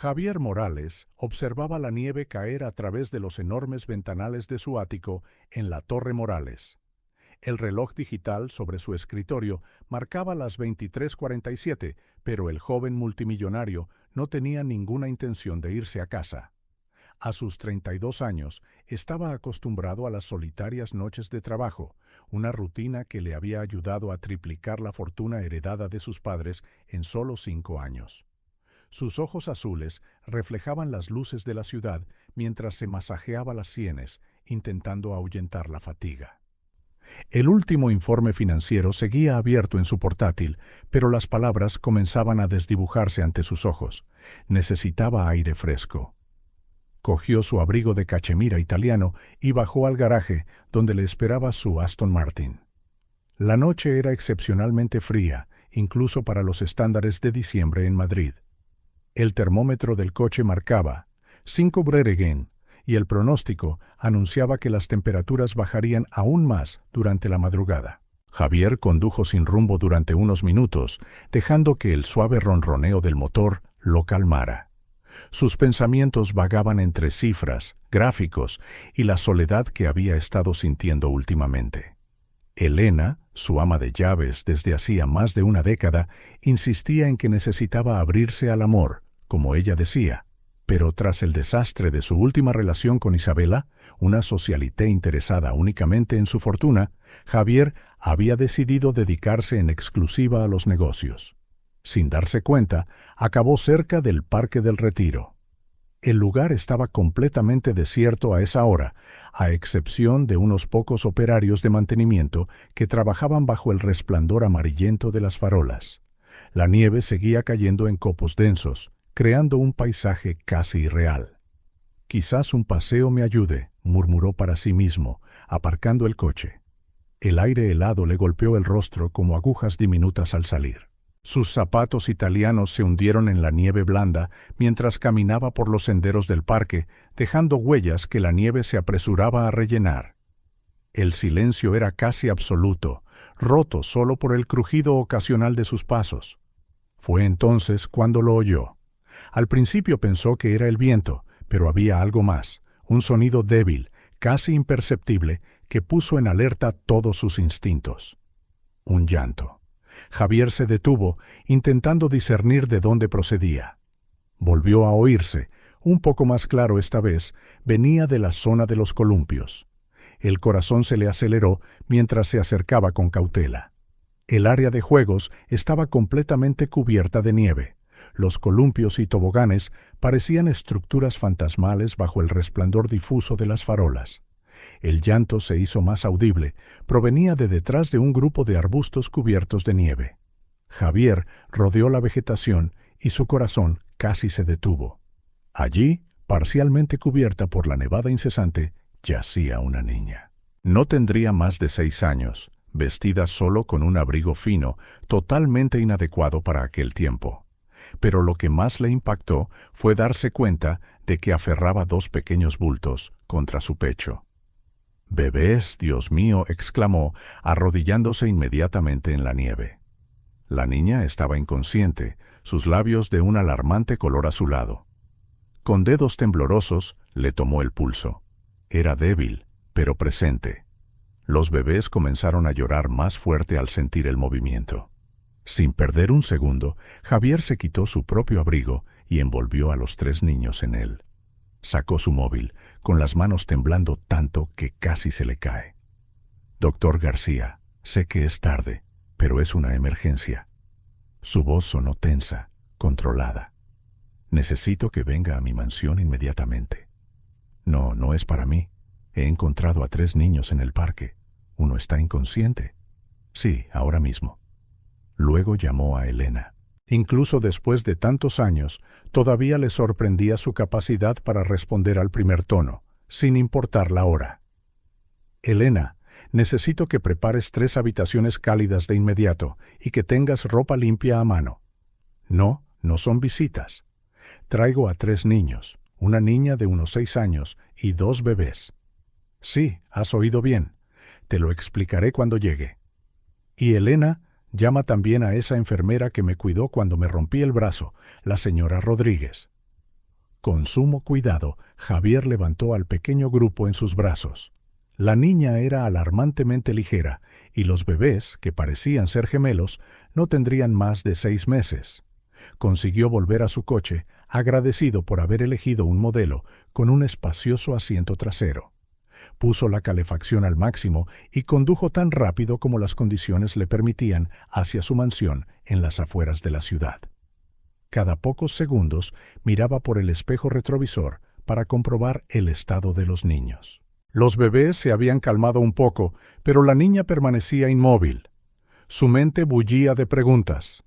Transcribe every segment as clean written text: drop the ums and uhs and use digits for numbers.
Javier Morales observaba la nieve caer a través de los enormes ventanales de su ático en la Torre Morales. El reloj digital sobre su escritorio marcaba las 23:47, pero el joven multimillonario no tenía ninguna intención de irse a casa. A sus 32 años estaba acostumbrado a las solitarias noches de trabajo, una rutina que le había ayudado a triplicar la fortuna heredada de sus padres en solo 5 años. Sus ojos azules reflejaban las luces de la ciudad mientras se masajeaba las sienes, intentando ahuyentar la fatiga. El último informe financiero seguía abierto en su portátil, pero las palabras comenzaban a desdibujarse ante sus ojos. Necesitaba aire fresco. Cogió su abrigo de cachemira italiano y bajó al garaje, donde le esperaba su Aston Martin. La noche era excepcionalmente fría, incluso para los estándares de diciembre en Madrid. El termómetro del coche marcaba 5 Breureggen, y el pronóstico anunciaba que las temperaturas bajarían aún más durante la madrugada. Javier condujo sin rumbo durante unos minutos, dejando que el suave ronroneo del motor lo calmara. Sus pensamientos vagaban entre cifras, gráficos y la soledad que había estado sintiendo últimamente. Elena, su ama de llaves desde hacía más de una década, insistía en que necesitaba abrirse al amor, como ella decía, pero tras el desastre de su última relación con Isabela, una socialité interesada únicamente en su fortuna, Javier había decidido dedicarse en exclusiva a los negocios. Sin darse cuenta, acabó cerca del Parque del Retiro. El lugar estaba completamente desierto a esa hora, a excepción de unos pocos operarios de mantenimiento que trabajaban bajo el resplandor amarillento de las farolas. La nieve seguía cayendo en copos densos, creando un paisaje casi irreal. «Quizás un paseo me ayude», murmuró para sí mismo, aparcando el coche. El aire helado le golpeó el rostro como agujas diminutas al salir. Sus zapatos italianos se hundieron en la nieve blanda mientras caminaba por los senderos del parque, dejando huellas que la nieve se apresuraba a rellenar. El silencio era casi absoluto, roto solo por el crujido ocasional de sus pasos. Fue entonces cuando lo oyó. Al principio pensó que era el viento, pero había algo más, un sonido débil, casi imperceptible, que puso en alerta todos sus instintos. Un llanto. Javier se detuvo, intentando discernir de dónde procedía. Volvió a oírse, un poco más claro esta vez, venía de la zona de los columpios. El corazón se le aceleró mientras se acercaba con cautela. El área de juegos estaba completamente cubierta de nieve. Los columpios y toboganes parecían estructuras fantasmales bajo el resplandor difuso de las farolas. El llanto se hizo más audible, provenía de detrás de un grupo de arbustos cubiertos de nieve. Javier rodeó la vegetación y su corazón casi se detuvo. Allí, parcialmente cubierta por la nevada incesante, yacía una niña. No tendría más de 6 años, vestida solo con un abrigo fino, totalmente inadecuado para aquel tiempo. Pero lo que más le impactó fue darse cuenta de que aferraba 2 pequeños bultos contra su pecho. «Bebés, Dios mío», exclamó, arrodillándose inmediatamente en la nieve. La niña estaba inconsciente, sus labios de un alarmante color azulado. Con dedos temblorosos le tomó el pulso. Era débil, pero presente. Los bebés comenzaron a llorar más fuerte al sentir el movimiento. Sin perder un segundo, Javier se quitó su propio abrigo y envolvió a los 3 niños en él. Sacó su móvil, con las manos temblando tanto que casi se le cae. «Doctor García, sé que es tarde, pero es una emergencia». Su voz sonó tensa, controlada. «Necesito que venga a mi mansión inmediatamente». «No, no es para mí. He encontrado a 3 niños en el parque. Uno está inconsciente». «Sí, ahora mismo». Luego llamó a Elena. Incluso después de tantos años, todavía le sorprendía su capacidad para responder al primer tono, sin importar la hora. «Elena, necesito que prepares 3 habitaciones cálidas de inmediato y que tengas ropa limpia a mano». «No, no son visitas. Traigo a 3 niños, una niña de unos 6 años y 2 bebés». «Sí, has oído bien. Te lo explicaré cuando llegue». «Y Elena, llama también a esa enfermera que me cuidó cuando me rompí el brazo, la señora Rodríguez». Con sumo cuidado, Javier levantó al pequeño grupo en sus brazos. La niña era alarmantemente ligera, y los bebés, que parecían ser gemelos, no tendrían más de 6 meses. Consiguió volver a su coche, agradecido por haber elegido un modelo con un espacioso asiento trasero. Puso la calefacción al máximo y condujo tan rápido como las condiciones le permitían hacia su mansión en las afueras de la ciudad. Cada pocos segundos miraba por el espejo retrovisor para comprobar el estado de los niños. Los bebés se habían calmado un poco, pero la niña permanecía inmóvil. Su mente bullía de preguntas.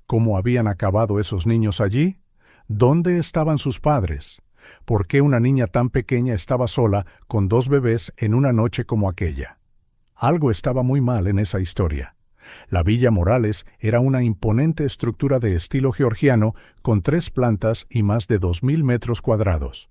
¿Cómo habían acabado esos niños allí? ¿Dónde estaban sus padres? ¿Por qué una niña tan pequeña estaba sola con 2 bebés en una noche como aquella? Algo estaba muy mal en esa historia. La Villa Morales era una imponente estructura de estilo georgiano con 3 plantas y más de 2.000 metros cuadrados.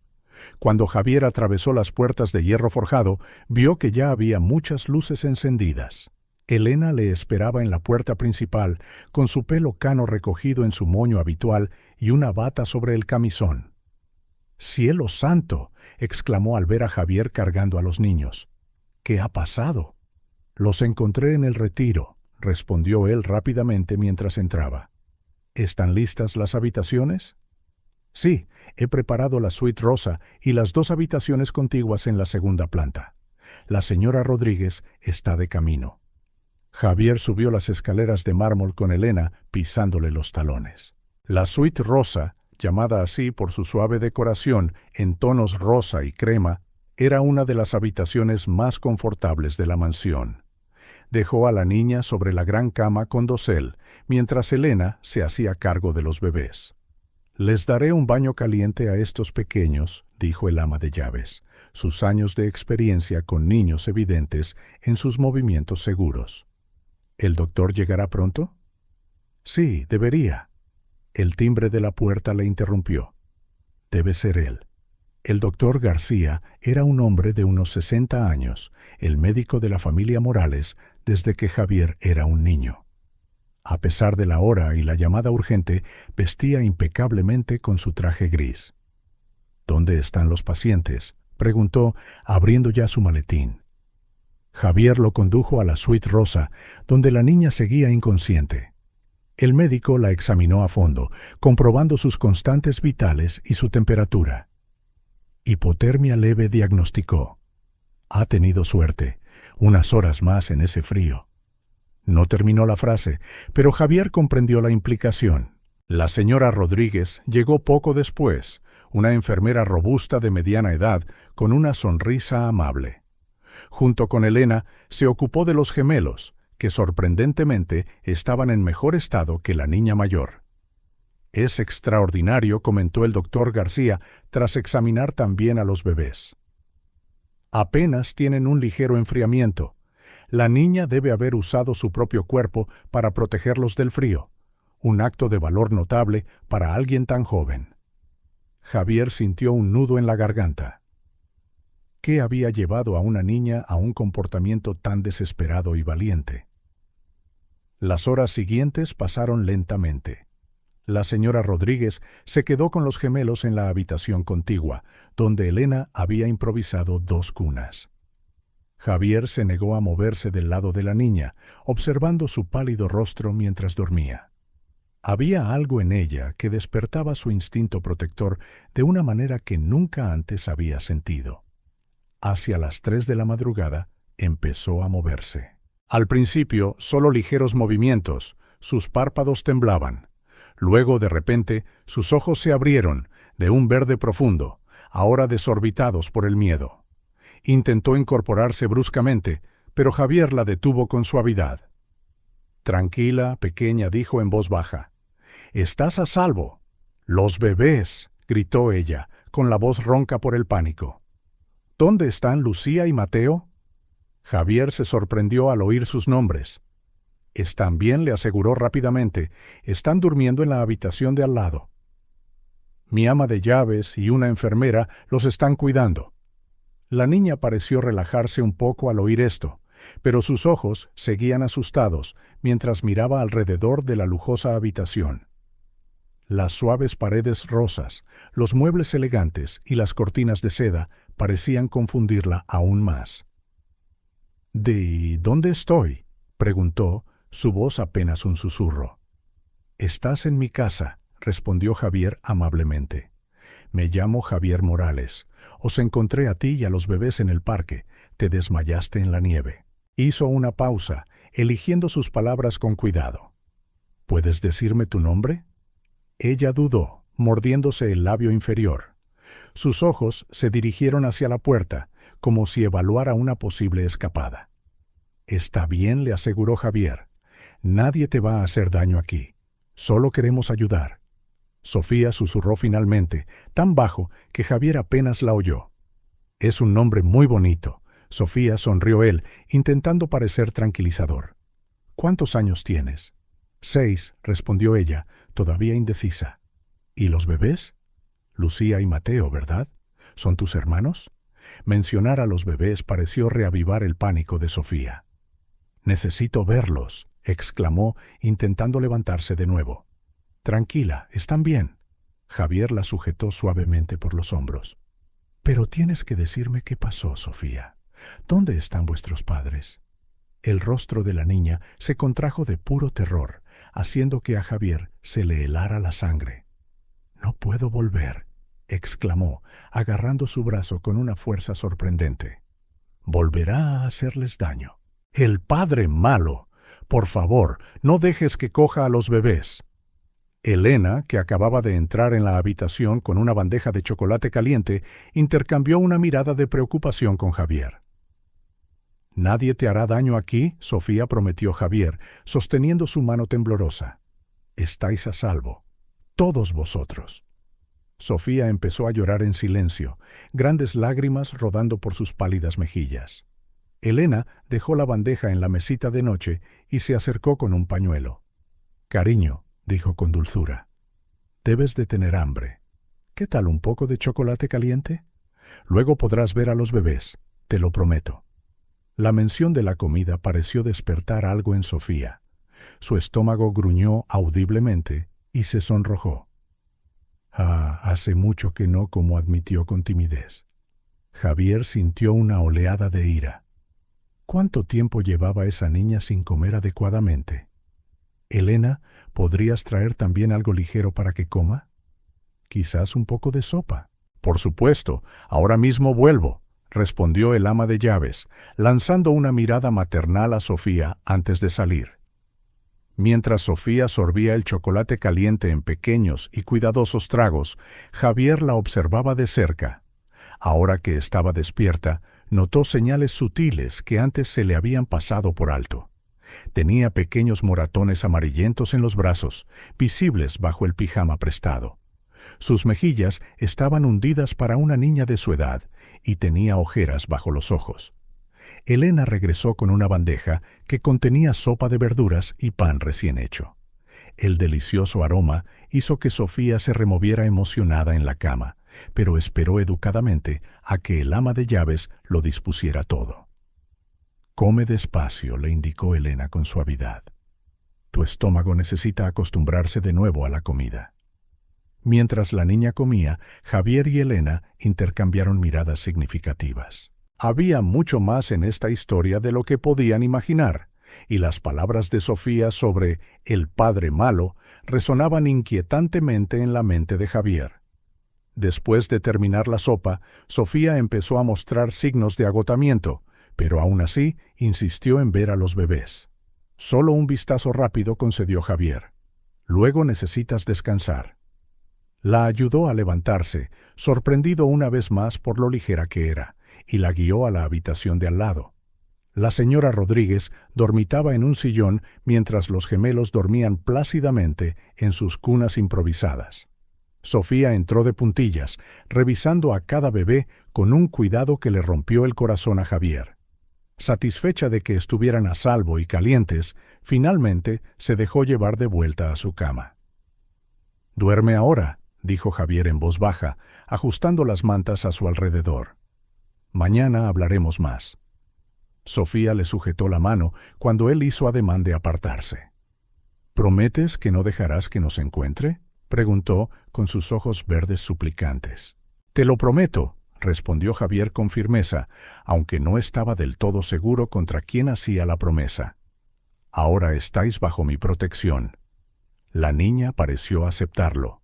Cuando Javier atravesó las puertas de hierro forjado, vio que ya había muchas luces encendidas. Elena le esperaba en la puerta principal, con su pelo cano recogido en su moño habitual y una bata sobre el camisón. ¡Cielo santo!, exclamó al ver a Javier cargando a los niños. ¿Qué ha pasado? Los encontré en el retiro, respondió él rápidamente mientras entraba. ¿Están listas las habitaciones? Sí, he preparado la suite rosa y las 2 habitaciones contiguas en la segunda planta. La señora Rodríguez está de camino. Javier subió las escaleras de mármol con Elena pisándole los talones. La suite rosa, llamada así por su suave decoración en tonos rosa y crema, era una de las habitaciones más confortables de la mansión. Dejó a la niña sobre la gran cama con dosel, mientras Elena se hacía cargo de los bebés. «Les daré un baño caliente a estos pequeños», dijo el ama de llaves, sus años de experiencia con niños evidentes en sus movimientos seguros. ¿El doctor llegará pronto? Sí, debería. El timbre de la puerta le interrumpió. Debe ser él. El doctor García era un hombre de unos 60 años, el médico de la familia Morales desde que Javier era un niño. A pesar de la hora y la llamada urgente, vestía impecablemente con su traje gris. ¿Dónde están los pacientes?, preguntó, abriendo ya su maletín. Javier lo condujo a la suite rosa, donde la niña seguía inconsciente. El médico la examinó a fondo, comprobando sus constantes vitales y su temperatura. Hipotermia leve, diagnosticó. Ha tenido suerte, unas horas más en ese frío. No terminó la frase, pero Javier comprendió la implicación. La señora Rodríguez llegó poco después, una enfermera robusta de mediana edad, con una sonrisa amable. Junto con Elena, se ocupó de los gemelos, que sorprendentemente estaban en mejor estado que la niña mayor. Es extraordinario, comentó el doctor García, tras examinar también a los bebés. Apenas tienen un ligero enfriamiento. La niña debe haber usado su propio cuerpo para protegerlos del frío, un acto de valor notable para alguien tan joven. Javier sintió un nudo en la garganta. ¿Qué había llevado a una niña a un comportamiento tan desesperado y valiente? Las horas siguientes pasaron lentamente. La señora Rodríguez se quedó con los gemelos en la habitación contigua, donde Elena había improvisado 2 cunas. Javier se negó a moverse del lado de la niña, observando su pálido rostro mientras dormía. Había algo en ella que despertaba su instinto protector de una manera que nunca antes había sentido. Hacia las 3 de la madrugada empezó a moverse. Al principio, solo ligeros movimientos, sus párpados temblaban. Luego, de repente, sus ojos se abrieron, de un verde profundo, ahora desorbitados por el miedo. Intentó incorporarse bruscamente, pero Javier la detuvo con suavidad. «Tranquila, pequeña», dijo en voz baja. «Estás a salvo». «Los bebés», gritó ella, con la voz ronca por el pánico. «¿Dónde están Lucía y Mateo?» Javier se sorprendió al oír sus nombres. «Están bien», le aseguró rápidamente. «Están durmiendo en la habitación de al lado. Mi ama de llaves y una enfermera los están cuidando». La niña pareció relajarse un poco al oír esto, pero sus ojos seguían asustados mientras miraba alrededor de la lujosa habitación. Las suaves paredes rosas, los muebles elegantes y las cortinas de seda parecían confundirla aún más. ¿De dónde estoy?, preguntó, su voz apenas un susurro. «Estás en mi casa», respondió Javier amablemente. «Me llamo Javier Morales. Os encontré a ti y a los bebés en el parque. Te desmayaste en la nieve». Hizo una pausa, eligiendo sus palabras con cuidado. «¿Puedes decirme tu nombre?». Ella dudó, mordiéndose el labio inferior. Sus ojos se dirigieron hacia la puerta, como si evaluara una posible escapada. «Está bien», le aseguró Javier. «Nadie te va a hacer daño aquí. Solo queremos ayudar». Sofía susurró finalmente, tan bajo que Javier apenas la oyó. «Es un nombre muy bonito». Sofía, sonrió él, intentando parecer tranquilizador. «¿Cuántos años tienes?». 6, respondió ella, todavía indecisa. «¿Y los bebés?». «Lucía y Mateo, ¿verdad? ¿Son tus hermanos?». Mencionar a los bebés pareció reavivar el pánico de Sofía. «Necesito verlos», exclamó, intentando levantarse de nuevo. «Tranquila, están bien». Javier la sujetó suavemente por los hombros. «Pero tienes que decirme qué pasó, Sofía. ¿Dónde están vuestros padres?». El rostro de la niña se contrajo de puro terror, haciendo que a Javier se le helara la sangre. «No puedo volver», exclamó, agarrando su brazo con una fuerza sorprendente. «Volverá a hacerles daño». «El padre malo. Por favor, no dejes que coja a los bebés». Elena, que acababa de entrar en la habitación con una bandeja de chocolate caliente, intercambió una mirada de preocupación con Javier. «Nadie te hará daño aquí», Sofía prometió Javier, sosteniendo su mano temblorosa. «Estáis a salvo. Todos vosotros». Sofía empezó a llorar en silencio, grandes lágrimas rodando por sus pálidas mejillas. Elena dejó la bandeja en la mesita de noche y se acercó con un pañuelo. «Cariño», dijo con dulzura, «debes de tener hambre. ¿Qué tal un poco de chocolate caliente? Luego podrás ver a los bebés, te lo prometo». La mención de la comida pareció despertar algo en Sofía. Su estómago gruñó audiblemente y se sonrojó. Hace mucho que no como», admitió con timidez. Javier sintió una oleada de ira. ¿Cuánto tiempo llevaba esa niña sin comer adecuadamente? «Elena, ¿podrías traer también algo ligero para que coma? Quizás un poco de sopa». «Por supuesto, ahora mismo vuelvo», respondió el ama de llaves, lanzando una mirada maternal a Sofía antes de salir. Mientras Sofía sorbía el chocolate caliente en pequeños y cuidadosos tragos, Javier la observaba de cerca. Ahora que estaba despierta, notó señales sutiles que antes se le habían pasado por alto. Tenía pequeños moratones amarillentos en los brazos, visibles bajo el pijama prestado. Sus mejillas estaban hundidas para una niña de su edad y tenía ojeras bajo los ojos. Elena regresó con una bandeja que contenía sopa de verduras y pan recién hecho. El delicioso aroma hizo que Sofía se removiera emocionada en la cama, pero esperó educadamente a que el ama de llaves lo dispusiera todo. «Come despacio», le indicó Elena con suavidad. «Tu estómago necesita acostumbrarse de nuevo a la comida». Mientras la niña comía, Javier y Elena intercambiaron miradas significativas. Había mucho más en esta historia de lo que podían imaginar, y las palabras de Sofía sobre el padre malo resonaban inquietantemente en la mente de Javier. Después de terminar la sopa, Sofía empezó a mostrar signos de agotamiento, pero aún así insistió en ver a los bebés. Solo un vistazo rápido concedió Javier. «Luego necesitas descansar». La ayudó a levantarse, sorprendido una vez más por lo ligera que era, y la guió a la habitación de al lado. La señora Rodríguez dormitaba en un sillón mientras los gemelos dormían plácidamente en sus cunas improvisadas. Sofía entró de puntillas, revisando a cada bebé con un cuidado que le rompió el corazón a Javier. Satisfecha de que estuvieran a salvo y calientes, finalmente se dejó llevar de vuelta a su cama. «Duerme ahora», dijo Javier en voz baja, ajustando las mantas a su alrededor. «Mañana hablaremos más». Sofía le sujetó la mano cuando él hizo ademán de apartarse. «¿Prometes que no dejarás que nos encuentre?», preguntó con sus ojos verdes suplicantes. «Te lo prometo», respondió Javier con firmeza, aunque no estaba del todo seguro contra quién hacía la promesa. «Ahora estáis bajo mi protección». La niña pareció aceptarlo.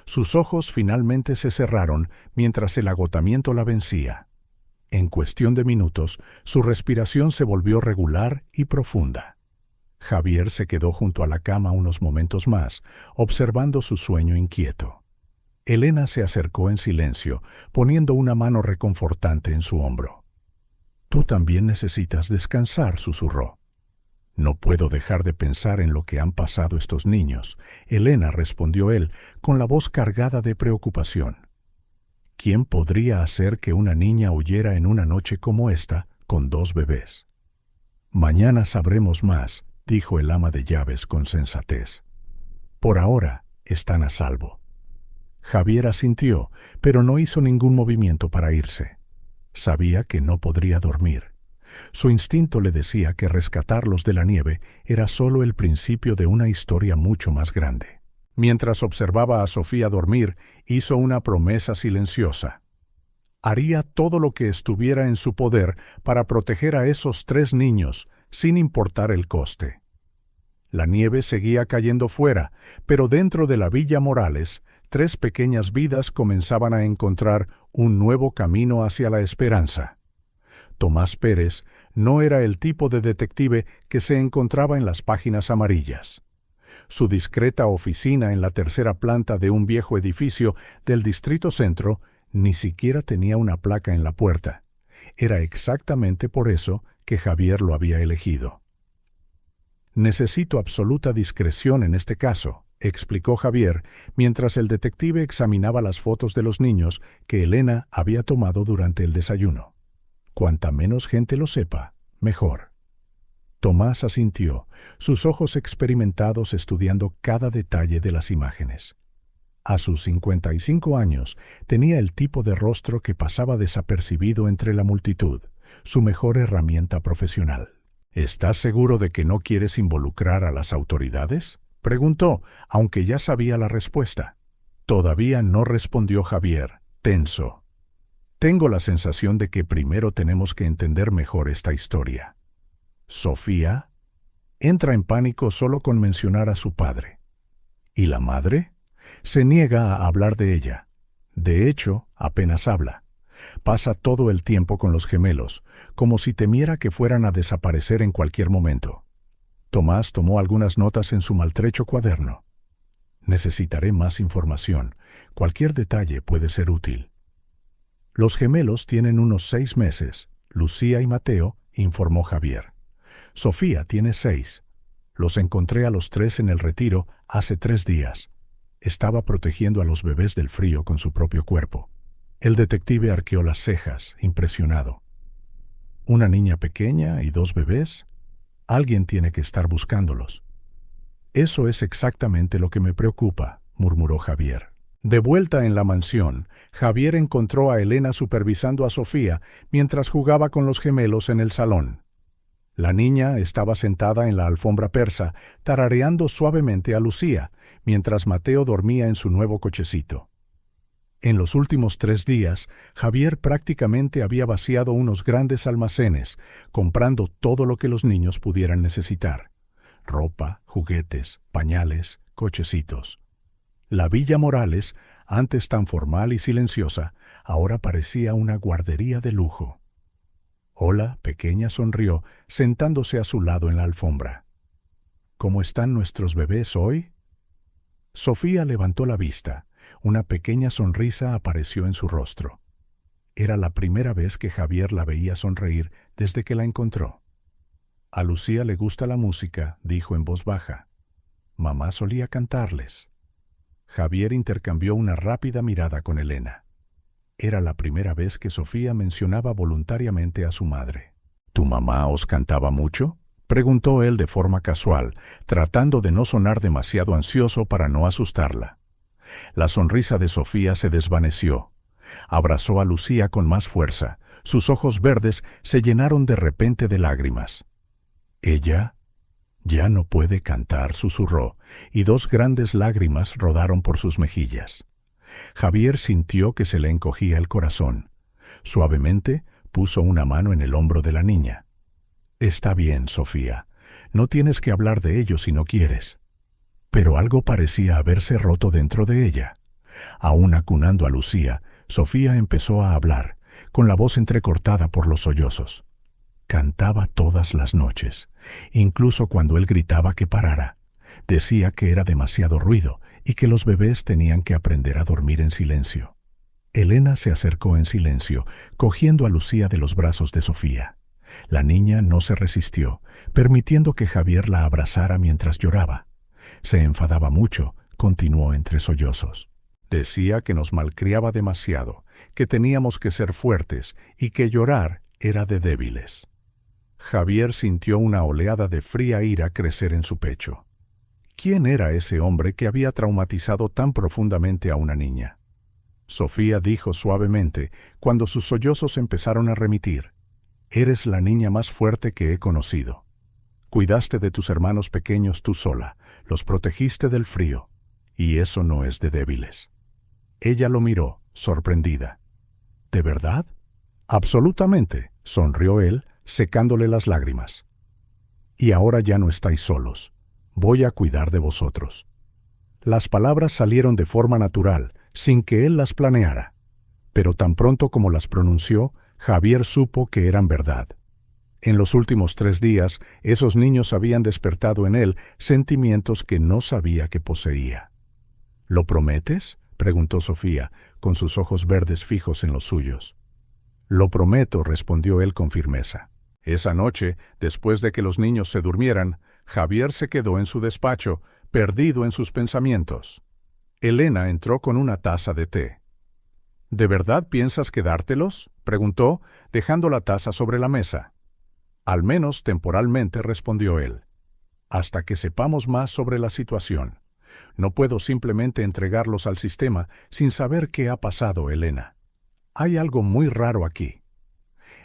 Sus ojos finalmente se cerraron mientras el agotamiento la vencía. En cuestión de minutos, su respiración se volvió regular y profunda. Javier se quedó junto a la cama unos momentos más, observando su sueño inquieto. Elena se acercó en silencio, poniendo una mano reconfortante en su hombro. «Tú también necesitas descansar», susurró. «No puedo dejar de pensar en lo que han pasado estos niños», Elena, respondió él, con la voz cargada de preocupación. ¿Quién podría hacer que una niña huyera en una noche como esta con 2 bebés? «Mañana sabremos más», dijo el ama de llaves con sensatez. «Por ahora están a salvo». Javier asintió, pero no hizo ningún movimiento para irse. Sabía que no podría dormir. Su instinto le decía que rescatarlos de la nieve era solo el principio de una historia mucho más grande. Mientras observaba a Sofía dormir, hizo una promesa silenciosa. Haría todo lo que estuviera en su poder para proteger a esos 3 niños, sin importar el coste. La nieve seguía cayendo fuera, pero dentro de la Villa Morales, 3 pequeñas vidas comenzaban a encontrar un nuevo camino hacia la esperanza. Tomás Pérez no era el tipo de detective que se encontraba en las páginas amarillas. Su discreta oficina en la 3ª planta de un viejo edificio del Distrito Centro ni siquiera tenía una placa en la puerta. Era exactamente por eso que Javier lo había elegido. «Necesito absoluta discreción en este caso», explicó Javier, mientras el detective examinaba las fotos de los niños que Elena había tomado durante el desayuno. «Cuanta menos gente lo sepa, mejor». Tomás asintió, sus ojos experimentados estudiando cada detalle de las imágenes. A sus 55 años tenía el tipo de rostro que pasaba desapercibido entre la multitud, su mejor herramienta profesional. «¿Estás seguro de que no quieres involucrar a las autoridades?», preguntó, aunque ya sabía la respuesta. Todavía no respondió Javier, tenso. «Tengo la sensación de que primero tenemos que entender mejor esta historia». Sofía entra en pánico solo con mencionar a su padre. ¿Y la madre? Se niega a hablar de ella. De hecho, apenas habla. Pasa todo el tiempo con los gemelos, como si temiera que fueran a desaparecer en cualquier momento. Tomás tomó algunas notas en su maltrecho cuaderno. «Necesitaré más información. Cualquier detalle puede ser útil». «Los gemelos tienen unos 6 meses, Lucía y Mateo», informó Javier. «Sofía tiene 6. Los encontré a los 3 en el retiro hace 3 días. Estaba protegiendo a los bebés del frío con su propio cuerpo». El detective arqueó las cejas, impresionado. «¿Una niña pequeña y 2 bebés? Alguien tiene que estar buscándolos». «Eso es exactamente lo que me preocupa», murmuró Javier. De vuelta en la mansión, Javier encontró a Elena supervisando a Sofía mientras jugaba con los gemelos en el salón. La niña estaba sentada en la alfombra persa, tarareando suavemente a Lucía, mientras Mateo dormía en su nuevo cochecito. En los últimos 3 días, Javier prácticamente había vaciado unos grandes almacenes, comprando todo lo que los niños pudieran necesitar: ropa, juguetes, pañales, cochecitos. La Villa Morales, antes tan formal y silenciosa, ahora parecía una guardería de lujo. «Hola», pequeña sonrió, sentándose a su lado en la alfombra. «¿Cómo están nuestros bebés hoy?». Sofía levantó la vista. Una pequeña sonrisa apareció en su rostro. Era la primera vez que Javier la veía sonreír desde que la encontró. «A Lucía le gusta la música», dijo en voz baja. «Mamá solía cantarles». Javier intercambió una rápida mirada con Elena. Era la primera vez que Sofía mencionaba voluntariamente a su madre. «¿Tu mamá os cantaba mucho?», preguntó él de forma casual, tratando de no sonar demasiado ansioso para no asustarla. La sonrisa de Sofía se desvaneció. Abrazó a Lucía con más fuerza. Sus ojos verdes se llenaron de repente de lágrimas. «¿Ella Ya no puede cantar, susurró, y 2 grandes lágrimas rodaron por sus mejillas. Javier sintió que se le encogía el corazón. Suavemente puso una mano en el hombro de la niña. Está bien, Sofía. No tienes que hablar de ello si no quieres. Pero algo parecía haberse roto dentro de ella. Aún acunando a Lucía, Sofía empezó a hablar, con la voz entrecortada por los sollozos. Cantaba todas las noches, incluso cuando él gritaba que parara. Decía que era demasiado ruido y que los bebés tenían que aprender a dormir en silencio. Elena se acercó en silencio, cogiendo a Lucía de los brazos de Sofía. La niña no se resistió, permitiendo que Javier la abrazara mientras lloraba. Se enfadaba mucho, continuó entre sollozos. Decía que nos malcriaba demasiado, que teníamos que ser fuertes y que llorar era de débiles. Javier sintió una oleada de fría ira crecer en su pecho. ¿Quién era ese hombre que había traumatizado tan profundamente a una niña? Sofía dijo suavemente, cuando sus sollozos empezaron a remitir: «Eres la niña más fuerte que he conocido. Cuidaste de tus hermanos pequeños tú sola, los protegiste del frío, y eso no es de débiles». Ella lo miró, sorprendida. «¿De verdad?» «Absolutamente», sonrió él, secándole las lágrimas. «Y ahora ya no estáis solos. Voy a cuidar de vosotros». Las palabras salieron de forma natural, sin que él las planeara. Pero tan pronto como las pronunció, Javier supo que eran verdad. En los últimos 3 días, esos niños habían despertado en él sentimientos que no sabía que poseía. «¿Lo prometes?», preguntó Sofía, con sus ojos verdes fijos en los suyos. «Lo prometo», respondió él con firmeza. Esa noche, después de que los niños se durmieran, Javier se quedó en su despacho, perdido en sus pensamientos. Elena entró con una taza de té. «¿De verdad piensas quedártelos?», preguntó, dejando la taza sobre la mesa. «Al menos temporalmente», respondió él. «Hasta que sepamos más sobre la situación. No puedo simplemente entregarlos al sistema sin saber qué ha pasado, Elena. Hay algo muy raro aquí».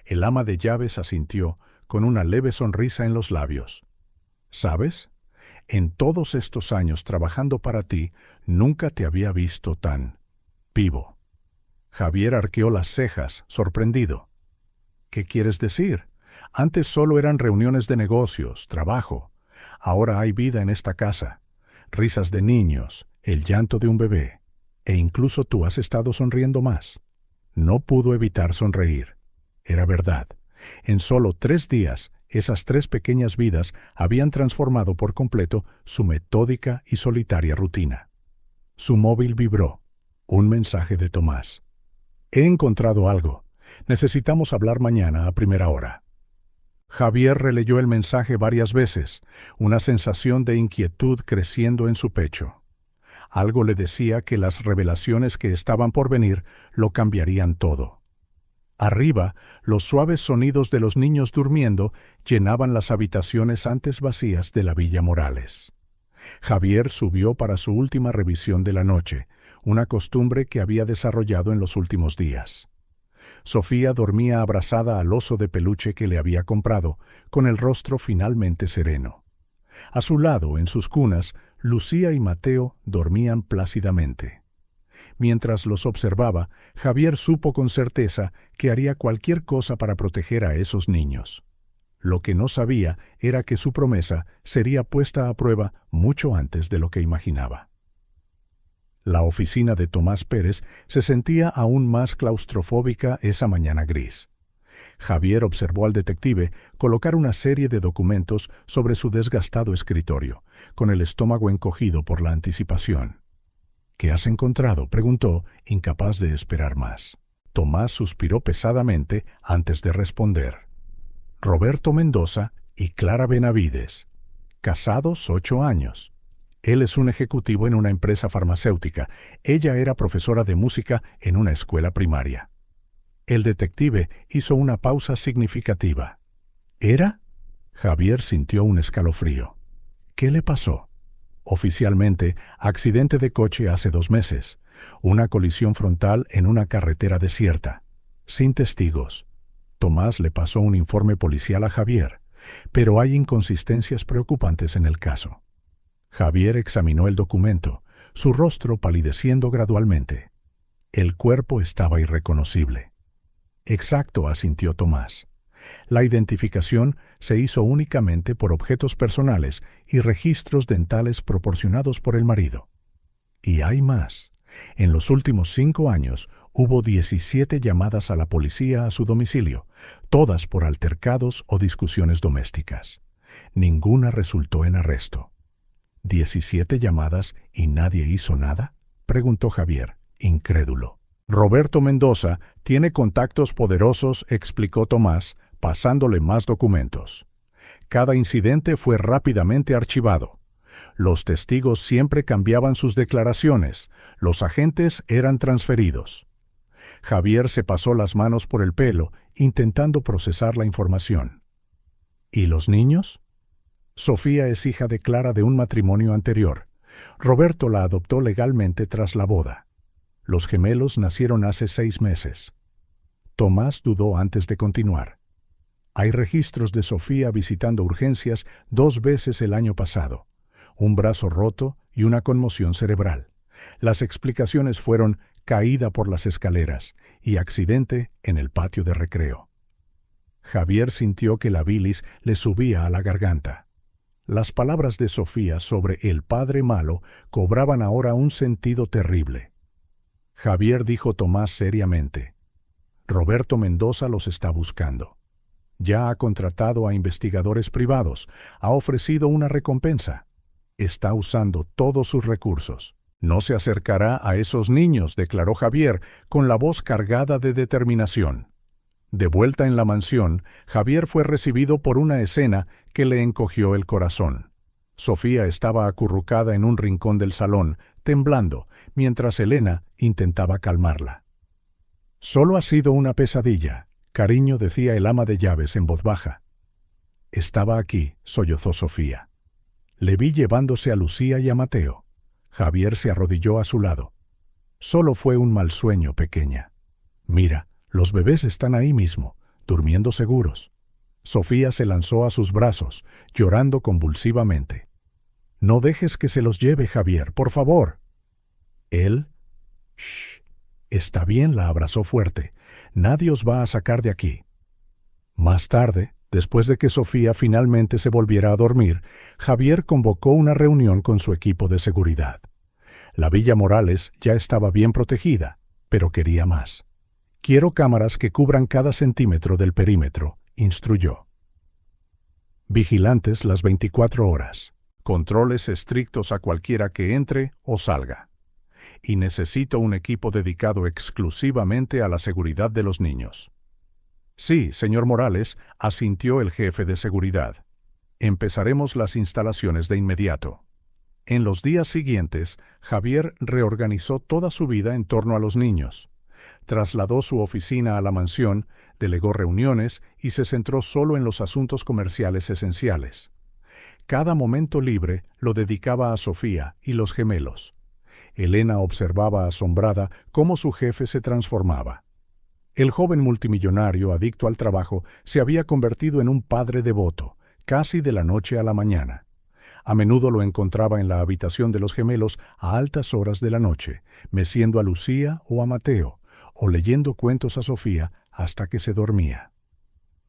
El ama de llaves asintió, con una leve sonrisa en los labios. «¿Sabes? En todos estos años trabajando para ti, nunca te había visto tan vivo». Javier arqueó las cejas, sorprendido. «¿Qué quieres decir? Antes solo eran reuniones de negocios, trabajo. Ahora hay vida en esta casa. Risas de niños, el llanto de un bebé. E incluso tú has estado sonriendo más». No pudo evitar sonreír. Era verdad. En solo 3 días, esas 3 pequeñas vidas habían transformado por completo su metódica y solitaria rutina. Su móvil vibró. Un mensaje de Tomás. «He encontrado algo. Necesitamos hablar mañana a primera hora». Javier releyó el mensaje varias veces, una sensación de inquietud creciendo en su pecho. Algo le decía que las revelaciones que estaban por venir lo cambiarían todo. Arriba, los suaves sonidos de los niños durmiendo llenaban las habitaciones antes vacías de la Villa Morales. Javier subió para su última revisión de la noche, una costumbre que había desarrollado en los últimos días. Sofía dormía abrazada al oso de peluche que le había comprado, con el rostro finalmente sereno. A su lado, en sus cunas, Lucía y Mateo dormían plácidamente. Mientras los observaba, Javier supo con certeza que haría cualquier cosa para proteger a esos niños. Lo que no sabía era que su promesa sería puesta a prueba mucho antes de lo que imaginaba. La oficina de Tomás Pérez se sentía aún más claustrofóbica esa mañana gris. Javier observó al detective colocar una serie de documentos sobre su desgastado escritorio, con el estómago encogido por la anticipación. «¿Qué has encontrado?», preguntó, incapaz de esperar más. Tomás suspiró pesadamente antes de responder. «Roberto Mendoza y Clara Benavides. Casados 8 años. Él es un ejecutivo en una empresa farmacéutica. Ella era profesora de música en una escuela primaria». El detective hizo una pausa significativa. ¿Era? Javier sintió un escalofrío. ¿Qué le pasó? Oficialmente, accidente de coche hace 2 meses. Una colisión frontal en una carretera desierta. Sin testigos. Tomás le pasó un informe policial a Javier. pero hay inconsistencias preocupantes en el caso. Javier examinó el documento, su rostro palideciendo gradualmente. El cuerpo estaba irreconocible. Exacto, asintió Tomás. La identificación se hizo únicamente por objetos personales y registros dentales proporcionados por el marido. Y hay más. En los últimos 5 años hubo 17 llamadas a la policía a su domicilio, todas por altercados o discusiones domésticas. Ninguna resultó en arresto. ¿17 llamadas y nadie hizo nada?, preguntó Javier, incrédulo. Roberto Mendoza tiene contactos poderosos, explicó Tomás, pasándole más documentos. Cada incidente fue rápidamente archivado. Los testigos siempre cambiaban sus declaraciones, los agentes eran transferidos. Javier se pasó las manos por el pelo, intentando procesar la información. ¿Y los niños? Sofía es hija de Clara de un matrimonio anterior. Roberto la adoptó legalmente tras la boda. Los gemelos nacieron hace 6 meses. Tomás dudó antes de continuar. Hay registros de Sofía visitando urgencias 2 veces el año pasado. Un brazo roto y una conmoción cerebral. Las explicaciones fueron caída por las escaleras y accidente en el patio de recreo. Javier sintió que la bilis le subía a la garganta. Las palabras de Sofía sobre el padre malo cobraban ahora un sentido terrible. Javier dijo Tomás seriamente: Roberto Mendoza los está buscando. Ya ha contratado a investigadores privados, ha ofrecido una recompensa. Está usando todos sus recursos. No se acercará a esos niños, declaró Javier, con la voz cargada de determinación. De vuelta en la mansión, Javier fue recibido por una escena que le encogió el corazón. Sofía estaba acurrucada en un rincón del salón, temblando, mientras Elena intentaba calmarla. «Solo ha sido una pesadilla», cariño, decía el ama de llaves en voz baja. «Estaba aquí», sollozó Sofía. «Le vi llevándose a Lucía y a Mateo». Javier se arrodilló a su lado. «Solo fue un mal sueño, pequeña. Mira, los bebés están ahí mismo, durmiendo seguros». Sofía se lanzó a sus brazos, llorando convulsivamente. «No dejes que se los lleve, Javier, por favor». Él, «Shh, está bien», la abrazó fuerte. «Nadie os va a sacar de aquí». Más tarde, después de que Sofía finalmente se volviera a dormir, Javier convocó una reunión con su equipo de seguridad. La Villa Morales ya estaba bien protegida, pero quería más. «Quiero cámaras que cubran cada centímetro del perímetro», instruyó. «Vigilantes las 24 horas. Controles estrictos a cualquiera que entre o salga. Y necesito un equipo dedicado exclusivamente a la seguridad de los niños». «Sí, señor Morales», asintió el jefe de seguridad. «Empezaremos las instalaciones de inmediato». En los días siguientes, Javier reorganizó toda su vida en torno a los niños. Trasladó su oficina a la mansión, delegó reuniones y se centró solo en los asuntos comerciales esenciales. Cada momento libre lo dedicaba a Sofía y los gemelos. Elena observaba asombrada cómo su jefe se transformaba. El joven multimillonario, adicto al trabajo, se había convertido en un padre devoto, casi de la noche a la mañana. A menudo lo encontraba en la habitación de los gemelos a altas horas de la noche, meciendo a Lucía o a Mateo, o leyendo cuentos a Sofía hasta que se dormía.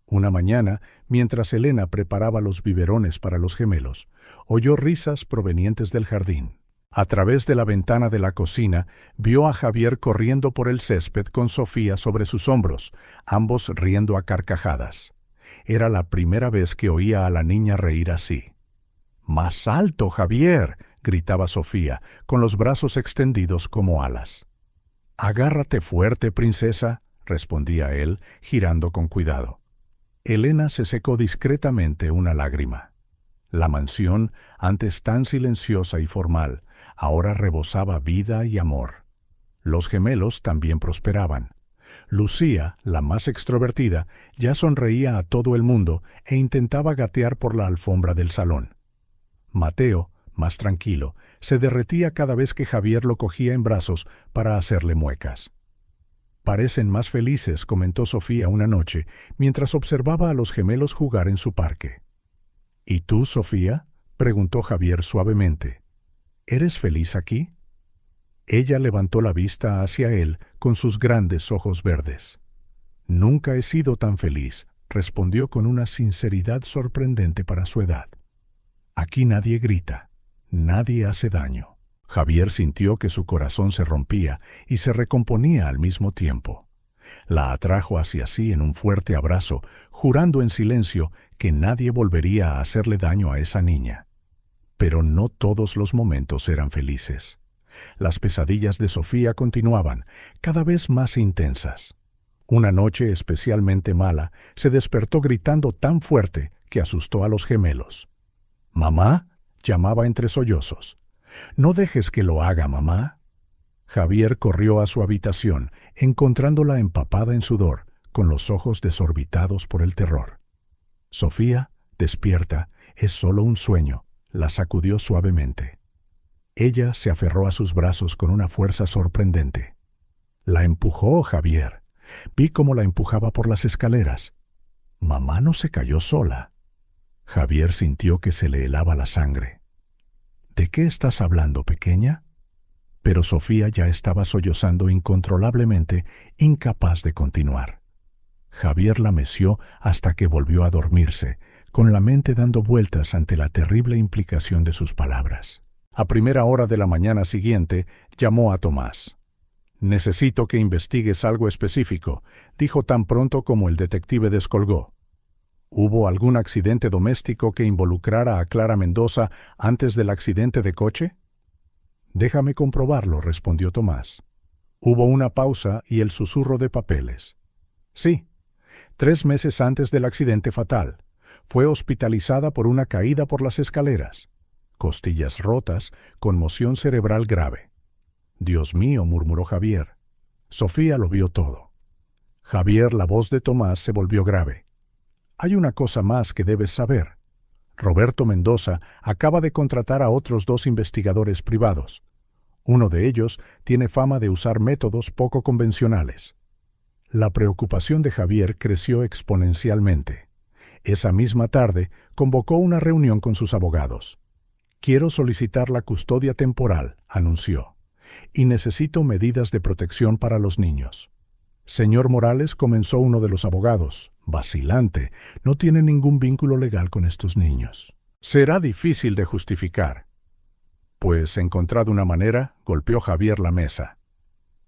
Una mañana, mientras Elena preparaba los biberones para los gemelos, oyó risas provenientes del jardín. A través de la ventana de la cocina, vio a Javier corriendo por el césped con Sofía sobre sus hombros, ambos riendo a carcajadas. Era la primera vez que oía a la niña reír así. «¡Más alto, Javier!», gritaba Sofía, con los brazos extendidos como alas. «Agárrate fuerte, princesa», respondía él, girando con cuidado. Elena se secó discretamente una lágrima. La mansión, antes tan silenciosa y formal, ahora rebosaba vida y amor. Los gemelos también prosperaban. Lucía, la más extrovertida, ya sonreía a todo el mundo e intentaba gatear por la alfombra del salón. Mateo, más tranquilo, se derretía cada vez que Javier lo cogía en brazos para hacerle muecas. Parecen más felices, comentó Sofía una noche, mientras observaba a los gemelos jugar en su parque. ¿Y tú, Sofía?, preguntó Javier suavemente. ¿Eres feliz aquí? Ella levantó la vista hacia él con sus grandes ojos verdes. Nunca he sido tan feliz, respondió con una sinceridad sorprendente para su edad. Aquí nadie grita, nadie hace daño. Javier sintió que su corazón se rompía y se recomponía al mismo tiempo. La atrajo hacia sí en un fuerte abrazo, jurando en silencio que nadie volvería a hacerle daño a esa niña. Pero no todos los momentos eran felices. Las pesadillas de Sofía continuaban, cada vez más intensas. Una noche especialmente mala, se despertó gritando tan fuerte que asustó a los gemelos. «¡Mamá!», llamaba entre sollozos. «No dejes que lo haga, mamá». Javier corrió a su habitación, encontrándola empapada en sudor, con los ojos desorbitados por el terror. «Sofía, despierta, es solo un sueño», la sacudió suavemente. Ella se aferró a sus brazos con una fuerza sorprendente. La empujó Javier. Vi cómo la empujaba por las escaleras. Mamá no se cayó sola. Javier sintió que se le helaba la sangre. ¿De qué estás hablando, pequeña? Pero Sofía ya estaba sollozando incontrolablemente, incapaz de continuar. Javier la meció hasta que volvió a dormirse, con la mente dando vueltas ante la terrible implicación de sus palabras. A primera hora de la mañana siguiente, llamó a Tomás. «Necesito que investigues algo específico», dijo tan pronto como el detective descolgó. «¿Hubo algún accidente doméstico que involucrara a Clara Mendoza antes del accidente de coche?» «Déjame comprobarlo», respondió Tomás. Hubo una pausa y el susurro de papeles. «Sí, 3 meses antes del accidente fatal. Fue hospitalizada por una caída por las escaleras. Costillas rotas, conmoción cerebral grave». «Dios mío», murmuró Javier. Sofía lo vio todo. Javier, la voz de Tomás se volvió grave. «Hay una cosa más que debes saber. Roberto Mendoza acaba de contratar a otros 2 investigadores privados. Uno de ellos tiene fama de usar métodos poco convencionales». La preocupación de Javier creció exponencialmente. Esa misma tarde convocó una reunión con sus abogados. «Quiero solicitar la custodia temporal», anunció. «Y necesito medidas de protección para los niños». «Señor Morales», comenzó uno de los abogados, vacilante, «no tiene ningún vínculo legal con estos niños. Será difícil de justificar». «Pues encontrad una manera», golpeó Javier la mesa.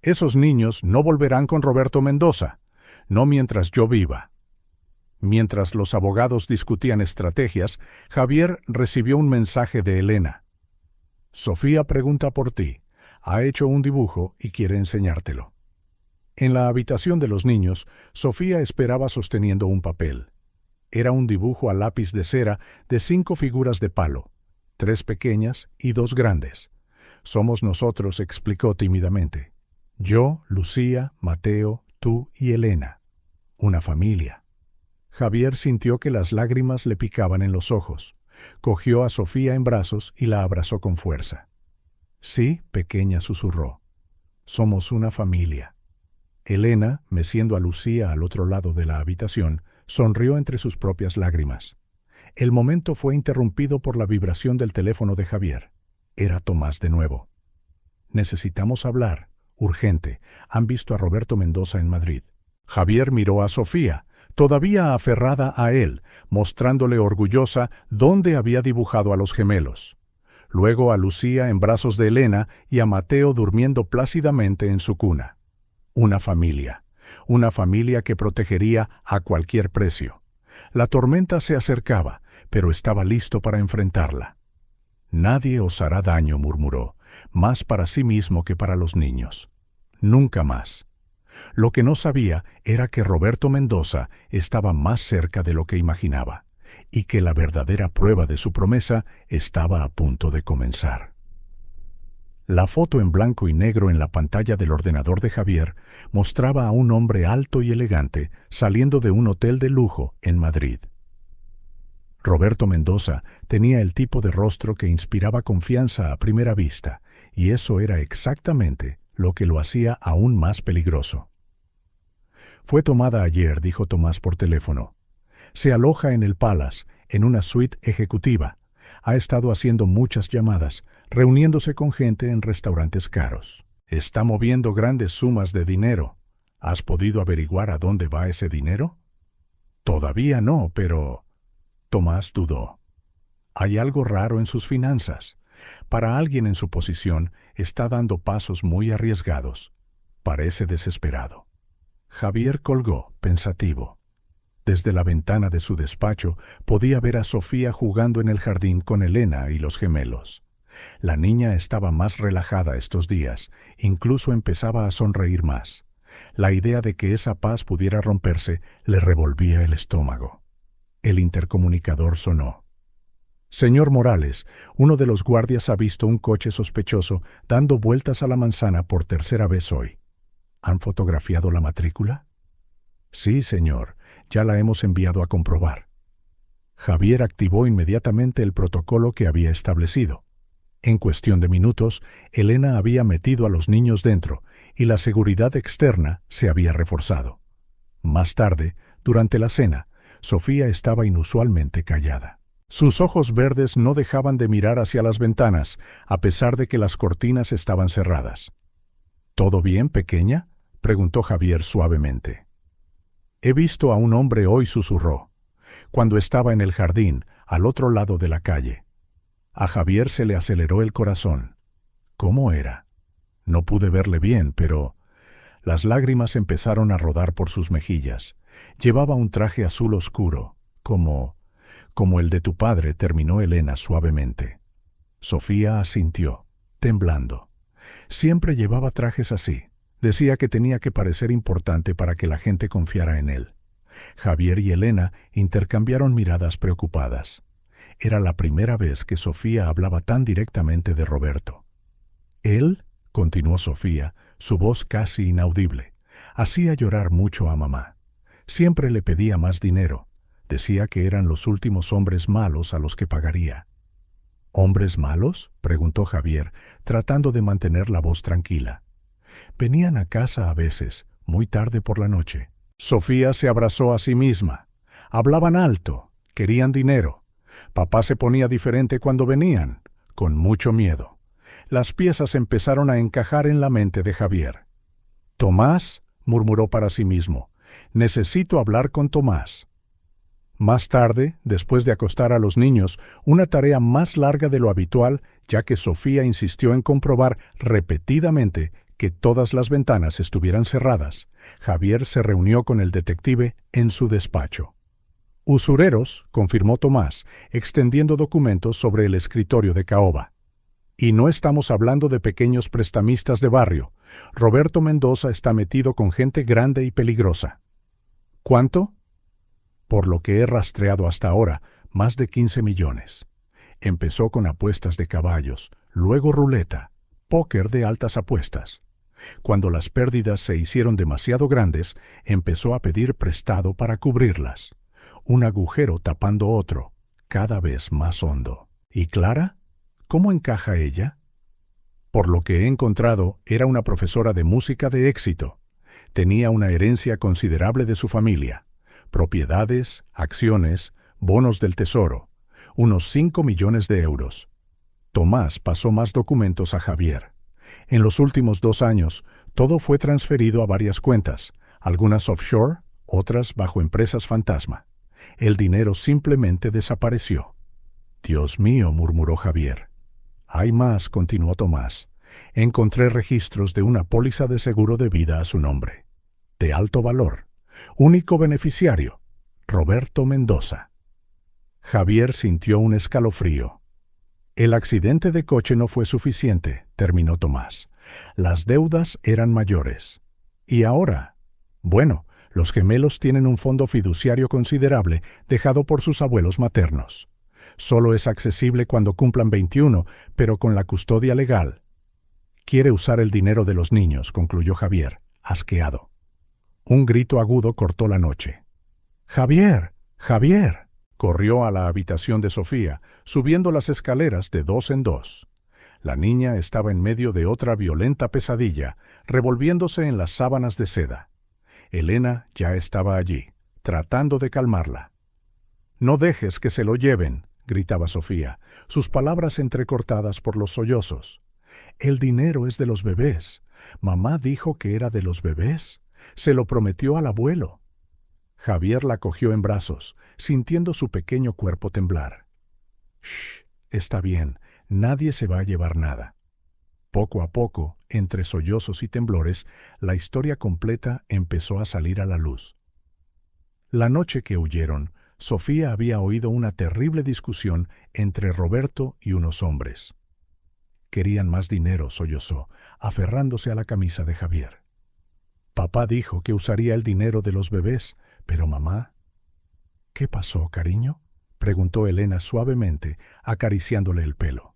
«Esos niños no volverán con Roberto Mendoza, no mientras yo viva». Mientras los abogados discutían estrategias, Javier recibió un mensaje de Elena. «Sofía pregunta por ti. Ha hecho un dibujo y quiere enseñártelo». En la habitación de los niños, Sofía esperaba sosteniendo un papel. Era un dibujo a lápiz de cera de 5 figuras de palo, 3 pequeñas y 2 grandes. «Somos nosotros», explicó tímidamente. «Yo, Lucía, Mateo, tú y Elena. Una familia». Javier sintió que las lágrimas le picaban en los ojos. Cogió a Sofía en brazos y la abrazó con fuerza. «Sí, pequeña», susurró. «Somos una familia». Elena, meciendo a Lucía al otro lado de la habitación, sonrió entre sus propias lágrimas. El momento fue interrumpido por la vibración del teléfono de Javier. Era Tomás de nuevo. «Necesitamos hablar. Urgente. Han visto a Roberto Mendoza en Madrid». Javier miró a Sofía, todavía aferrada a él, mostrándole orgullosa dónde había dibujado a los gemelos. Luego a Lucía en brazos de Elena y a Mateo durmiendo plácidamente en su cuna. Una familia que protegería a cualquier precio. La tormenta se acercaba, pero estaba listo para enfrentarla. «Nadie os hará daño», murmuró, «más para sí mismo que para los niños. Nunca más». Lo que no sabía era que Roberto Mendoza estaba más cerca de lo que imaginaba, y que la verdadera prueba de su promesa estaba a punto de comenzar. La foto en blanco y negro en la pantalla del ordenador de Javier mostraba a un hombre alto y elegante saliendo de un hotel de lujo en Madrid. Roberto Mendoza tenía el tipo de rostro que inspiraba confianza a primera vista, y eso era exactamente lo que lo hacía aún más peligroso. Fue tomada ayer, dijo Tomás por teléfono. Se aloja en el Palace, en una suite ejecutiva. Ha estado haciendo muchas llamadas, reuniéndose con gente en restaurantes caros. Está moviendo grandes sumas de dinero. ¿Has podido averiguar a dónde va ese dinero? Todavía no, pero... Tomás dudó. Hay algo raro en sus finanzas. Para alguien en su posición, está dando pasos muy arriesgados. Parece desesperado. Javier colgó, pensativo. Desde la ventana de su despacho podía ver a Sofía jugando en el jardín con Elena y los gemelos. La niña estaba más relajada estos días, incluso empezaba a sonreír más. La idea de que esa paz pudiera romperse le revolvía el estómago. El intercomunicador sonó. Señor Morales, uno de los guardias ha visto un coche sospechoso dando vueltas a la manzana por tercera vez hoy. ¿Han fotografiado la matrícula? Sí, señor, ya la hemos enviado a comprobar. Javier activó inmediatamente el protocolo que había establecido. En cuestión de minutos, Elena había metido a los niños dentro y la seguridad externa se había reforzado. Más tarde, durante la cena, Sofía estaba inusualmente callada. Sus ojos verdes no dejaban de mirar hacia las ventanas, a pesar de que las cortinas estaban cerradas. ¿Todo bien, pequeña?, preguntó Javier suavemente. He visto a un hombre hoy, susurró, cuando estaba en el jardín, al otro lado de la calle. A Javier se le aceleró el corazón. ¿Cómo era? No pude verle bien, pero... Las lágrimas empezaron a rodar por sus mejillas. Llevaba un traje azul oscuro, como el de tu padre, terminó Elena suavemente. Sofía asintió, temblando. Siempre llevaba trajes así. Decía que tenía que parecer importante para que la gente confiara en él. Javier y Elena intercambiaron miradas preocupadas. Era la primera vez que Sofía hablaba tan directamente de Roberto. Él, continuó Sofía, su voz casi inaudible, hacía llorar mucho a mamá. Siempre le pedía más dinero. Decía que eran los últimos hombres malos a los que pagaría. ¿Hombres malos?, preguntó Javier, tratando de mantener la voz tranquila. Venían a casa a veces, muy tarde por la noche. Sofía se abrazó a sí misma. Hablaban alto, querían dinero. Papá se ponía diferente cuando venían, con mucho miedo. Las piezas empezaron a encajar en la mente de Javier. «Tomás», murmuró para sí mismo, «necesito hablar con Tomás». Más tarde, después de acostar a los niños, una tarea más larga de lo habitual, ya que Sofía insistió en comprobar repetidamente que todas las ventanas estuvieran cerradas, Javier se reunió con el detective en su despacho. «Usureros», confirmó Tomás, extendiendo documentos sobre el escritorio de caoba. «Y no estamos hablando de pequeños prestamistas de barrio. Roberto Mendoza está metido con gente grande y peligrosa». «¿Cuánto?» «Por lo que he rastreado hasta ahora, más de 15 millones. Empezó con apuestas de caballos, luego ruleta, póker de altas apuestas. Cuando las pérdidas se hicieron demasiado grandes, empezó a pedir prestado para cubrirlas. Un agujero tapando otro, cada vez más hondo. ¿Y Clara? ¿Cómo encaja ella?» «Por lo que he encontrado, era una profesora de música de éxito. Tenía una herencia considerable de su familia. Propiedades, acciones, bonos del tesoro, unos 5 millones de euros. Tomás pasó más documentos a Javier. En los últimos 2 años, todo fue transferido a varias cuentas, algunas offshore, otras bajo empresas fantasma. El dinero simplemente desapareció. «Dios mío», murmuró Javier. «Hay más», continuó Tomás. «Encontré registros de una póliza de seguro de vida a su nombre. De alto valor. Único beneficiario, Roberto Mendoza». Javier sintió un escalofrío. «El accidente de coche no fue suficiente», terminó Tomás. «Las deudas eran mayores. ¿Y ahora? Bueno, los gemelos tienen un fondo fiduciario considerable dejado por sus abuelos maternos. Solo es accesible cuando cumplan 21, pero con la custodia legal. Quiere usar el dinero de los niños», concluyó Javier, asqueado. Un grito agudo cortó la noche. «¡Javier! ¡Javier!», corrió a la habitación de Sofía, subiendo las escaleras de 2 en 2. La niña estaba en medio de otra violenta pesadilla, revolviéndose en las sábanas de seda. Elena ya estaba allí, tratando de calmarla. «No dejes que se lo lleven», gritaba Sofía, sus palabras entrecortadas por los sollozos. «El dinero es de los bebés. Mamá dijo que era de los bebés. Se lo prometió al abuelo». Javier la cogió en brazos, sintiendo su pequeño cuerpo temblar. «Shh, está bien, nadie se va a llevar nada». Poco a poco, entre sollozos y temblores, la historia completa empezó a salir a la luz. La noche que huyeron, Sofía había oído una terrible discusión entre Roberto y unos hombres. Querían más dinero, sollozó, aferrándose a la camisa de Javier. Papá dijo que usaría el dinero de los bebés, pero mamá... ¿Qué pasó, cariño?, preguntó Elena suavemente, acariciándole el pelo.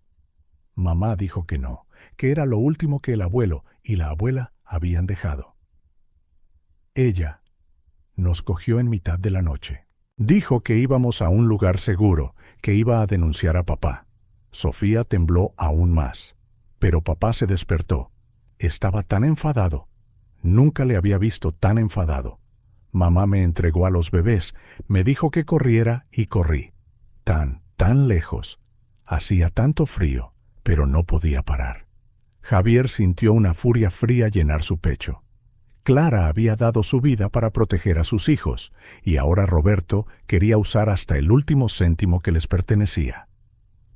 Mamá dijo que no, que era lo último que el abuelo y la abuela habían dejado. Ella nos cogió en mitad de la noche. Dijo que íbamos a un lugar seguro, que iba a denunciar a papá. Sofía tembló aún más. Pero papá se despertó. Estaba tan enfadado. Nunca le había visto tan enfadado. Mamá me entregó a los bebés, me dijo que corriera y corrí. Tan lejos. Hacía tanto frío, pero no podía parar. Javier sintió una furia fría llenar su pecho. Clara había dado su vida para proteger a sus hijos, y ahora Roberto quería usar hasta el último céntimo que les pertenecía.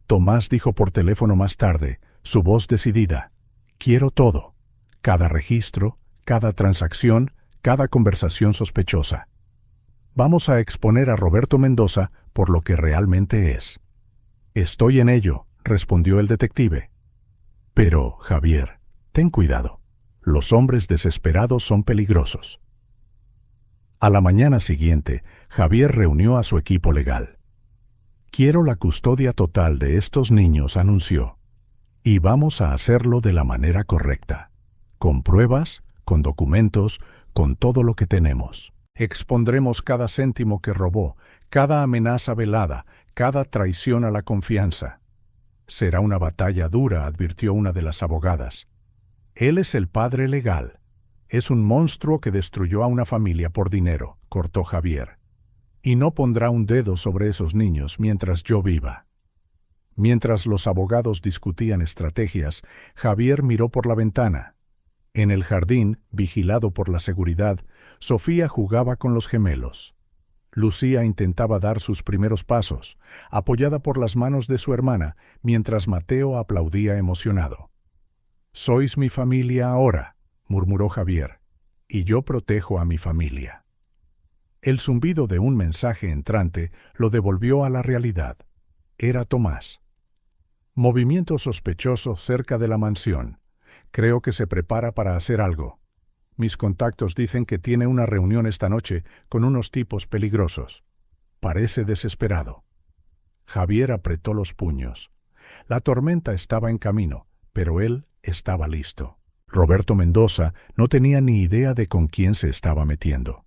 Tomás dijo por teléfono más tarde, su voz decidida: «Quiero todo. Cada registro, cada transacción, cada conversación sospechosa. Vamos a exponer a Roberto Mendoza por lo que realmente es». «Estoy en ello», respondió el detective. «Pero, Javier, ten cuidado. Los hombres desesperados son peligrosos». A la mañana siguiente, Javier reunió a su equipo legal. «Quiero la custodia total de estos niños», anunció. «Y vamos a hacerlo de la manera correcta. Con pruebas, con documentos, con todo lo que tenemos. Expondremos cada céntimo que robó, cada amenaza velada, cada traición a la confianza». «Será una batalla dura», advirtió una de las abogadas. «Él es el padre legal. Es un monstruo que destruyó a una familia por dinero», cortó Javier. «Y no pondrá un dedo sobre esos niños mientras yo viva». Mientras los abogados discutían estrategias, Javier miró por la ventana. En el jardín, vigilado por la seguridad, Sofía jugaba con los gemelos. Lucía intentaba dar sus primeros pasos, apoyada por las manos de su hermana, mientras Mateo aplaudía emocionado. «Sois mi familia ahora», murmuró Javier, «y yo protejo a mi familia». El zumbido de un mensaje entrante lo devolvió a la realidad. Era Tomás. «Movimiento sospechoso cerca de la mansión. Creo que se prepara para hacer algo. Mis contactos dicen que tiene una reunión esta noche con unos tipos peligrosos. Parece desesperado». Javier apretó los puños. La tormenta estaba en camino, pero él estaba listo. Roberto Mendoza no tenía ni idea de con quién se estaba metiendo.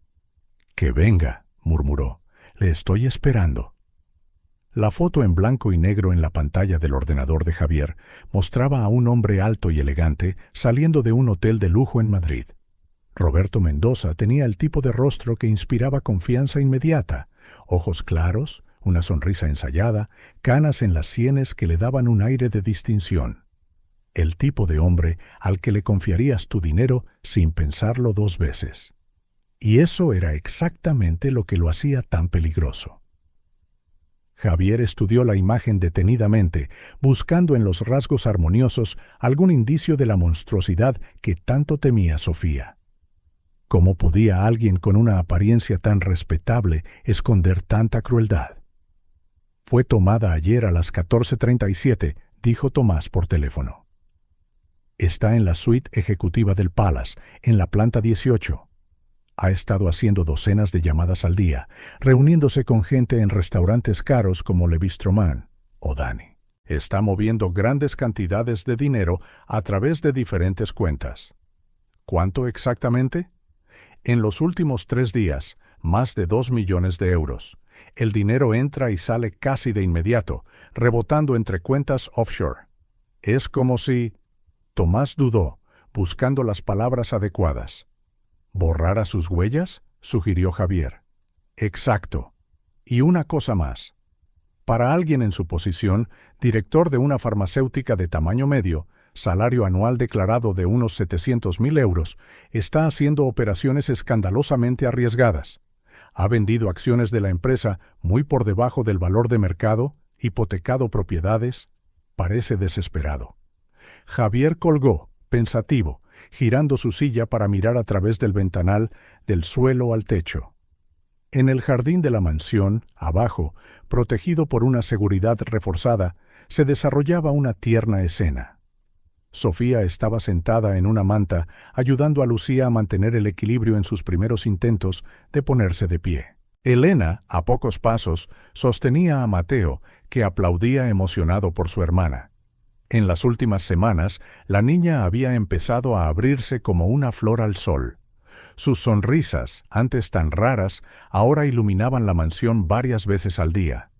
«Que venga», murmuró. «Le estoy esperando». La foto en blanco y negro en la pantalla del ordenador de Javier mostraba a un hombre alto y elegante saliendo de un hotel de lujo en Madrid. Roberto Mendoza tenía el tipo de rostro que inspiraba confianza inmediata, ojos claros, una sonrisa ensayada, canas en las sienes que le daban un aire de distinción. El tipo de hombre al que le confiarías tu dinero sin pensarlo dos veces. Y eso era exactamente lo que lo hacía tan peligroso. Javier estudió la imagen detenidamente, buscando en los rasgos armoniosos algún indicio de la monstruosidad que tanto temía Sofía. ¿Cómo podía alguien con una apariencia tan respetable esconder tanta crueldad? «Fue tomada ayer a las 14:37, dijo Tomás por teléfono. «Está en la suite ejecutiva del Palace, en la planta 18. Ha estado haciendo docenas de llamadas al día, reuniéndose con gente en restaurantes caros como Le Bistroman o Dani. Está moviendo grandes cantidades de dinero a través de diferentes cuentas». «¿Cuánto exactamente?» «En los últimos 3 días, más de 2 millones de euros. El dinero entra y sale casi de inmediato, rebotando entre cuentas offshore. Es como si...» Tomás dudó, buscando las palabras adecuadas. ¿Borrara sus huellas?, sugirió Javier. Exacto. Y una cosa más. Para alguien en su posición, director de una farmacéutica de tamaño medio, salario anual declarado de unos 700.000 euros, está haciendo operaciones escandalosamente arriesgadas. Ha vendido acciones de la empresa muy por debajo del valor de mercado, hipotecado propiedades. Parece desesperado. Javier colgó, pensativo, girando su silla para mirar a través del ventanal, del suelo al techo. En el jardín de la mansión, abajo, protegido por una seguridad reforzada, se desarrollaba una tierna escena. Sofía estaba sentada en una manta, ayudando a Lucía a mantener el equilibrio en sus primeros intentos de ponerse de pie. Elena, a pocos pasos, sostenía a Mateo, que aplaudía emocionado por su hermana. En las últimas semanas, la niña había empezado a abrirse como una flor al sol. Sus sonrisas, antes tan raras, ahora iluminaban la mansión varias veces al día.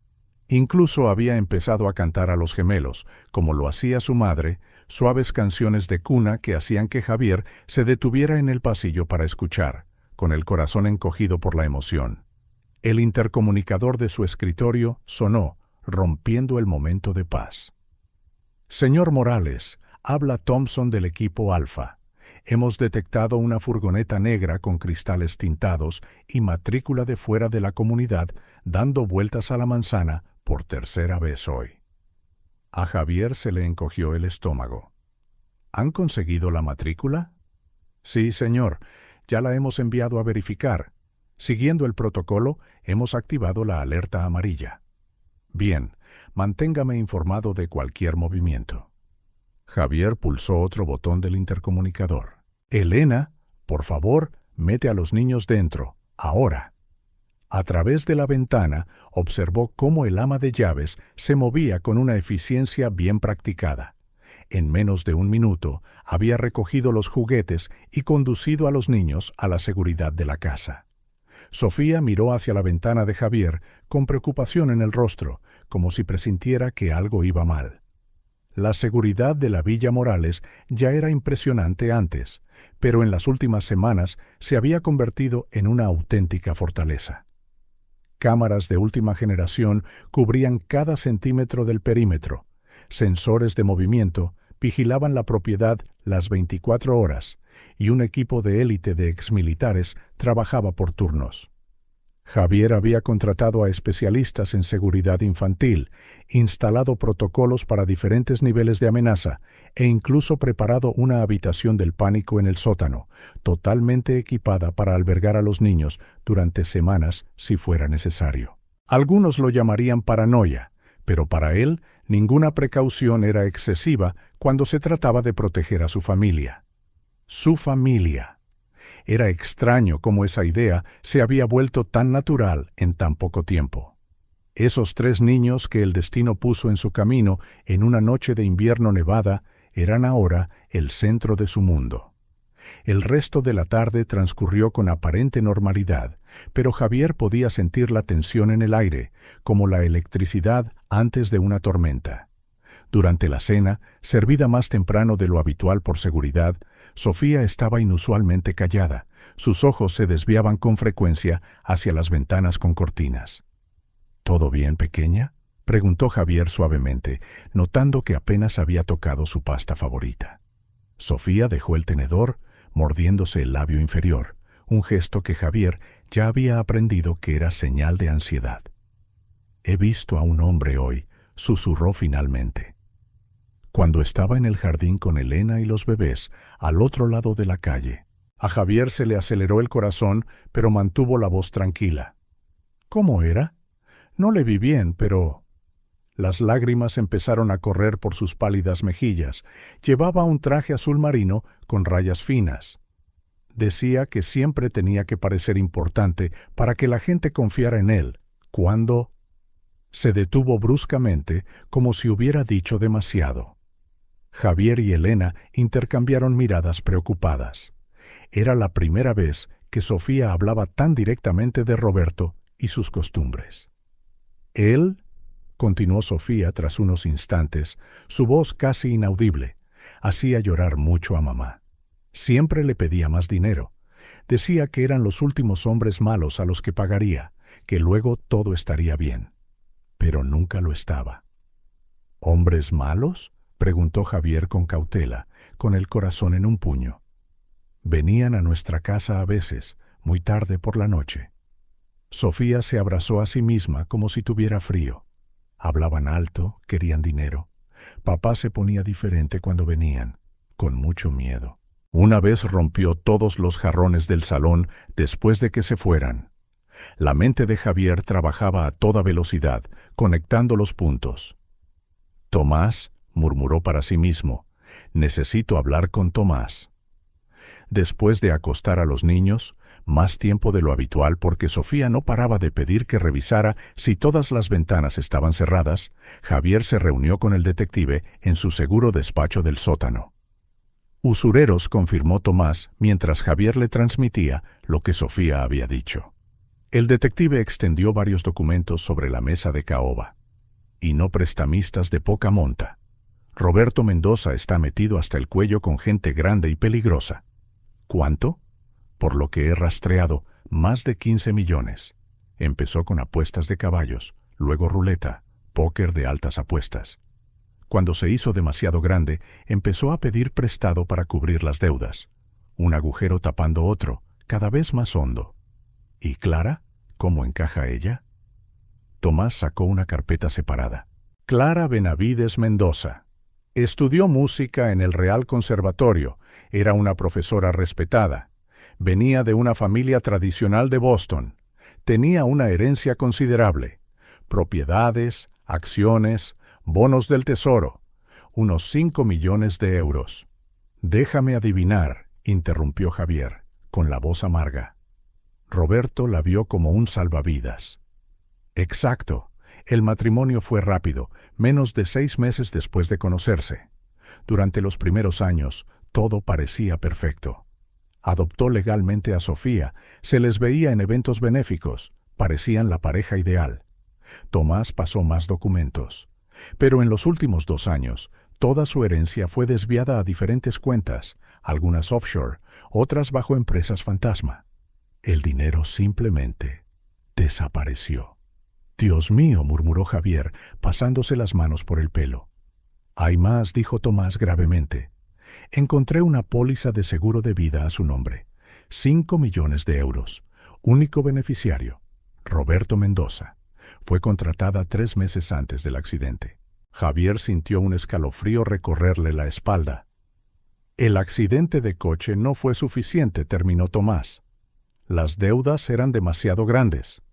Incluso había empezado a cantar a los gemelos, como lo hacía su madre, suaves canciones de cuna que hacían que Javier se detuviera en el pasillo para escuchar, con el corazón encogido por la emoción. El intercomunicador de su escritorio sonó, rompiendo el momento de paz. «Señor Morales, habla Thompson del equipo Alfa. Hemos detectado una furgoneta negra con cristales tintados y matrícula de fuera de la comunidad dando vueltas a la manzana por tercera vez hoy». A Javier se le encogió el estómago. ¿Han conseguido la matrícula? Sí, señor. Ya la hemos enviado a verificar. Siguiendo el protocolo, hemos activado la alerta amarilla. Bien, manténgame informado de cualquier movimiento. Javier pulsó otro botón del intercomunicador. Elena, por favor, mete a los niños dentro, ahora. A través de la ventana observó cómo el ama de llaves se movía con una eficiencia bien practicada. En menos de un minuto había recogido los juguetes y conducido a los niños a la seguridad de la casa. Sofía miró hacia la ventana de Javier con preocupación en el rostro, como si presintiera que algo iba mal. La seguridad de la Villa Morales ya era impresionante antes, pero en las últimas semanas se había convertido en una auténtica fortaleza. Cámaras de última generación cubrían cada centímetro del perímetro. Sensores de movimiento vigilaban la propiedad las 24 horas, y un equipo de élite de exmilitares trabajaba por turnos. Javier había contratado a especialistas en seguridad infantil, instalado protocolos para diferentes niveles de amenaza e incluso preparado una habitación del pánico en el sótano, totalmente equipada para albergar a los niños durante semanas si fuera necesario. Algunos lo llamarían paranoia, pero para él ninguna precaución era excesiva cuando se trataba de proteger a su familia. Su familia. Era extraño cómo esa idea se había vuelto tan natural en tan poco tiempo. Esos 3 niños que el destino puso en su camino en una noche de invierno nevada eran ahora el centro de su mundo. El resto de la tarde transcurrió con aparente normalidad, pero Javier podía sentir la tensión en el aire, como la electricidad antes de una tormenta. Durante la cena, servida más temprano de lo habitual por seguridad, Sofía estaba inusualmente callada. Sus ojos se desviaban con frecuencia hacia las ventanas con cortinas. ¿Todo bien, pequeña?, preguntó Javier suavemente, notando que apenas había tocado su pasta favorita. Sofía dejó el tenedor, mordiéndose el labio inferior, un gesto que Javier ya había aprendido que era señal de ansiedad. «He visto a un hombre hoy», susurró finalmente. Cuando estaba en el jardín con Elena y los bebés, al otro lado de la calle, a Javier se le aceleró el corazón, pero mantuvo la voz tranquila. «¿Cómo era? No le vi bien, pero...» Las lágrimas empezaron a correr por sus pálidas mejillas. Llevaba un traje azul marino con rayas finas. Decía que siempre tenía que parecer importante para que la gente confiara en él. Cuando... Se detuvo bruscamente, como si hubiera dicho demasiado. Javier y Elena intercambiaron miradas preocupadas. Era la primera vez que Sofía hablaba tan directamente de Roberto y sus costumbres. Él, continuó Sofía tras unos instantes, su voz casi inaudible, hacía llorar mucho a mamá. Siempre le pedía más dinero. Decía que eran los últimos hombres malos a los que pagaría, que luego todo estaría bien. Pero nunca lo estaba. ¿Hombres malos?, preguntó Javier con cautela, con el corazón en un puño. Venían a nuestra casa a veces, muy tarde por la noche. Sofía se abrazó a sí misma como si tuviera frío. Hablaban alto, querían dinero. Papá se ponía diferente cuando venían, con mucho miedo. Una vez rompió todos los jarrones del salón después de que se fueran. La mente de Javier trabajaba a toda velocidad, conectando los puntos. «Tomás», murmuró para sí mismo, «necesito hablar con Tomás». Después de acostar a los niños, más tiempo de lo habitual porque Sofía no paraba de pedir que revisara si todas las ventanas estaban cerradas, Javier se reunió con el detective en su seguro despacho del sótano. «Usureros», confirmó Tomás mientras Javier le transmitía lo que Sofía había dicho. El detective extendió varios documentos sobre la mesa de caoba. «Y no prestamistas de poca monta. Roberto Mendoza está metido hasta el cuello con gente grande y peligrosa». «¿Cuánto?». «Por lo que he rastreado, más de 15 millones. Empezó con apuestas de caballos, luego ruleta, póker de altas apuestas. Cuando se hizo demasiado grande, empezó a pedir prestado para cubrir las deudas. Un agujero tapando otro, cada vez más hondo. ¿Y Clara? ¿Cómo encaja ella?». Tomás sacó una carpeta separada. «Clara Benavides Mendoza. Estudió música en el Real Conservatorio, era una profesora respetada. Venía de una familia tradicional de Boston. Tenía una herencia considerable. Propiedades, acciones, bonos del tesoro. Unos 5 millones de euros». «Déjame adivinar», interrumpió Javier, con la voz amarga. Roberto la vio como un salvavidas. «Exacto. El matrimonio fue rápido, menos de 6 meses después de conocerse. Durante los primeros años, todo parecía perfecto. Adoptó legalmente a Sofía, se les veía en eventos benéficos, parecían la pareja ideal. Tomás pasó más documentos. Pero en los últimos 2 años, toda su herencia fue desviada a diferentes cuentas, algunas offshore, otras bajo empresas fantasma. El dinero simplemente desapareció». «Dios mío», murmuró Javier, pasándose las manos por el pelo. «Hay más», dijo Tomás gravemente. «Encontré una póliza de seguro de vida a su nombre. 5 millones de euros. Único beneficiario. Roberto Mendoza. Fue contratada 3 meses antes del accidente». Javier sintió un escalofrío recorrerle la espalda. «El accidente de coche no fue suficiente», terminó Tomás. «Las deudas eran demasiado grandes.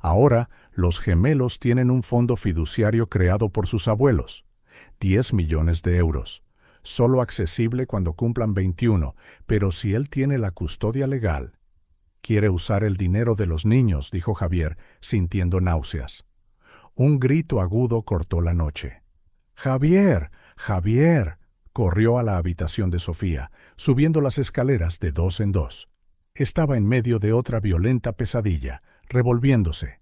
Ahora, los gemelos tienen un fondo fiduciario creado por sus abuelos. 10 millones de euros. Solo accesible cuando cumplan 21, pero si él tiene la custodia legal». «Quiere usar el dinero de los niños», dijo Javier, sintiendo náuseas. Un grito agudo cortó la noche. «¡Javier! ¡Javier!», corrió a la habitación de Sofía, subiendo las escaleras de 2 en 2. Estaba en medio de otra violenta pesadilla, revolviéndose.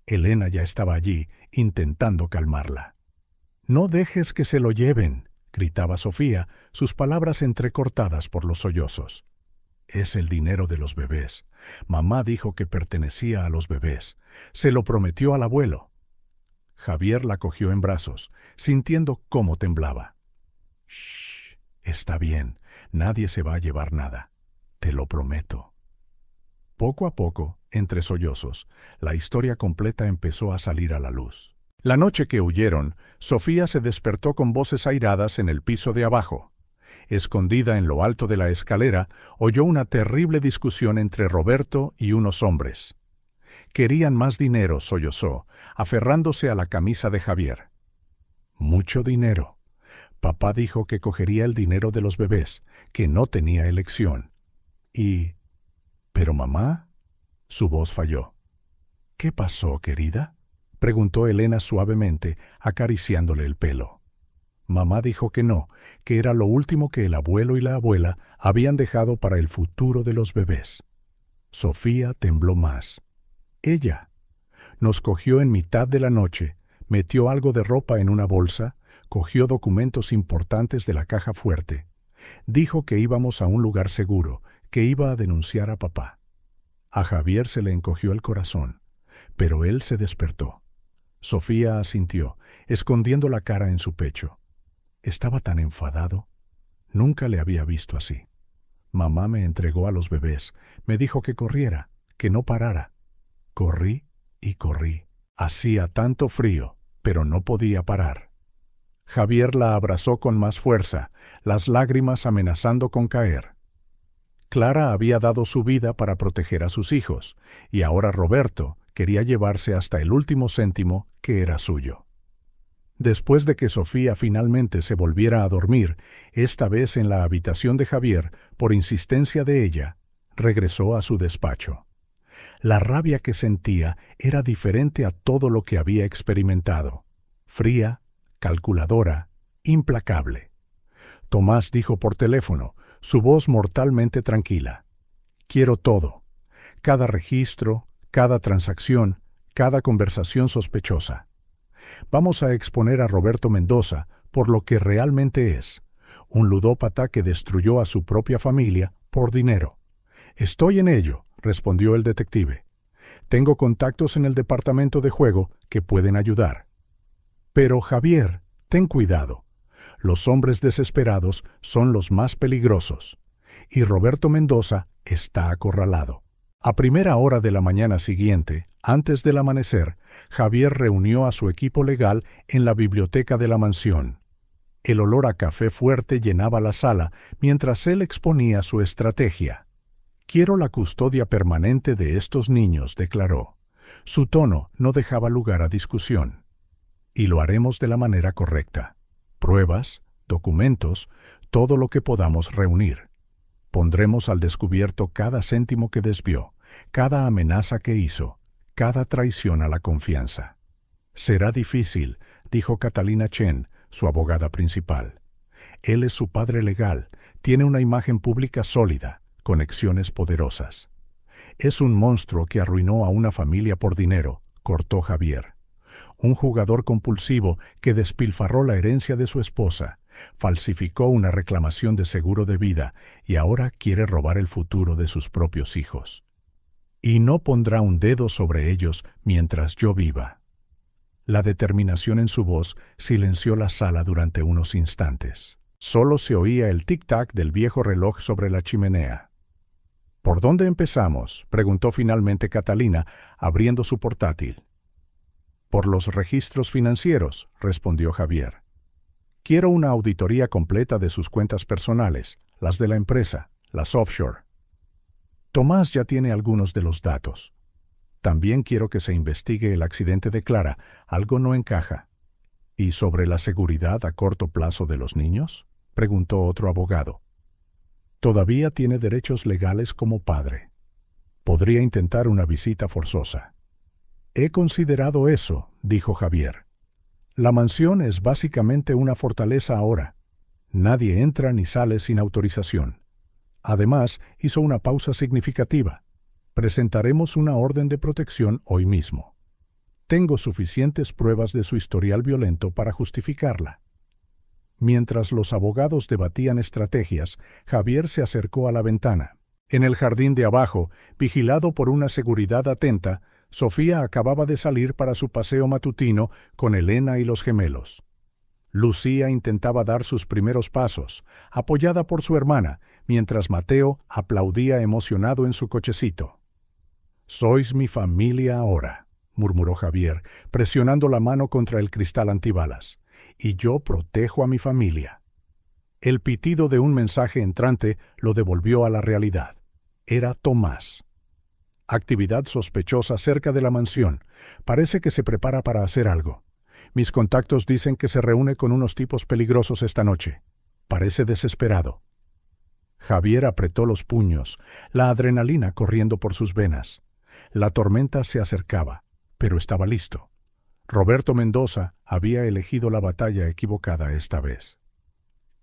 Elena ya estaba allí, intentando calmarla. «No dejes que se lo lleven», gritaba Sofía, sus palabras entrecortadas por los sollozos. «Es el dinero de los bebés. Mamá dijo que pertenecía a los bebés. Se lo prometió al abuelo». Javier la cogió en brazos, sintiendo cómo temblaba. «Shh, está bien, nadie se va a llevar nada. Te lo prometo». Poco a poco, entre sollozos, la historia completa empezó a salir a la luz. La noche que huyeron, Sofía se despertó con voces airadas en el piso de abajo. Escondida en lo alto de la escalera, oyó una terrible discusión entre Roberto y unos hombres. Querían más dinero, sollozó, aferrándose a la camisa de Javier. «Mucho dinero. Papá dijo que cogería el dinero de los bebés, que no tenía elección. ¿Pero mamá?». Su voz falló. «¿Qué pasó, querida?», preguntó Elena suavemente, acariciándole el pelo. Mamá dijo que no, que era lo último que el abuelo y la abuela habían dejado para el futuro de los bebés. Sofía tembló más. «Ella nos cogió en mitad de la noche, metió algo de ropa en una bolsa, cogió documentos importantes de la caja fuerte. Dijo que íbamos a un lugar seguro, que iba a denunciar a papá. A Javier se le encogió el corazón, pero él se despertó. Sofía asintió, escondiendo la cara en su pecho. Estaba tan enfadado. Nunca le había visto así. Mamá me entregó a los bebés, me dijo que corriera, que no parara. Corrí y corrí. Hacía tanto frío, pero no podía parar. Javier la abrazó con más fuerza, las lágrimas amenazando con caer. Clara había dado su vida para proteger a sus hijos, y ahora Roberto quería llevarse hasta el último céntimo que era suyo. Después de que Sofía finalmente se volviera a dormir, esta vez en la habitación de Javier, por insistencia de ella, regresó a su despacho. La rabia que sentía era diferente a todo lo que había experimentado. Fría, calculadora, implacable. Tomás dijo por teléfono, su voz mortalmente tranquila. Quiero todo. Cada registro, cada transacción, cada conversación sospechosa. Vamos a exponer a Roberto Mendoza por lo que realmente es, un ludópata que destruyó a su propia familia por dinero. Estoy en ello, respondió el detective. Tengo contactos en el departamento de juego que pueden ayudar. Pero, Javier, ten cuidado. Los hombres desesperados son los más peligrosos. Y Roberto Mendoza está acorralado. A primera hora de la mañana siguiente, antes del amanecer, Javier reunió a su equipo legal en la biblioteca de la mansión. El olor a café fuerte llenaba la sala mientras él exponía su estrategia. Quiero la custodia permanente de estos niños, declaró. Su tono no dejaba lugar a discusión. Y lo haremos de la manera correcta. Pruebas, documentos, todo lo que podamos reunir. Pondremos al descubierto cada céntimo que desvió, cada amenaza que hizo, cada traición a la confianza. Será difícil, dijo Catalina Chen, su abogada principal. Él es su padre legal, tiene una imagen pública sólida, conexiones poderosas. Es un monstruo que arruinó a una familia por dinero, cortó Javier. Un jugador compulsivo que despilfarró la herencia de su esposa, falsificó una reclamación de seguro de vida y ahora quiere robar el futuro de sus propios hijos. Y no pondrá un dedo sobre ellos mientras yo viva. La determinación en su voz silenció la sala durante unos instantes. Solo se oía el tic-tac del viejo reloj sobre la chimenea. ¿Por dónde empezamos?, preguntó finalmente Catalina, abriendo su portátil. Por los registros financieros, respondió Javier. Quiero una auditoría completa de sus cuentas personales, las de la empresa, las offshore. Tomás ya tiene algunos de los datos. También quiero que se investigue el accidente de Clara, algo no encaja. ¿Y sobre la seguridad a corto plazo de los niños?, preguntó otro abogado. Todavía tiene derechos legales como padre. Podría intentar una visita forzosa. He considerado eso, dijo Javier. La mansión es básicamente una fortaleza ahora. Nadie entra ni sale sin autorización. Además, hizo una pausa significativa. Presentaremos una orden de protección hoy mismo. Tengo suficientes pruebas de su historial violento para justificarla. Mientras los abogados debatían estrategias, Javier se acercó a la ventana. En el jardín de abajo, vigilado por una seguridad atenta, Sofía acababa de salir para su paseo matutino con Elena y los gemelos. Lucía intentaba dar sus primeros pasos, apoyada por su hermana, mientras Mateo aplaudía emocionado en su cochecito. «Sois mi familia ahora», murmuró Javier, presionando la mano contra el cristal antibalas. «Y yo protejo a mi familia». El pitido de un mensaje entrante lo devolvió a la realidad. Era Tomás. Actividad sospechosa cerca de la mansión. Parece que se prepara para hacer algo. Mis contactos dicen que se reúne con unos tipos peligrosos esta noche. Parece desesperado. Javier apretó los puños, la adrenalina corriendo por sus venas. La tormenta se acercaba, pero estaba listo. Roberto Mendoza había elegido la batalla equivocada esta vez.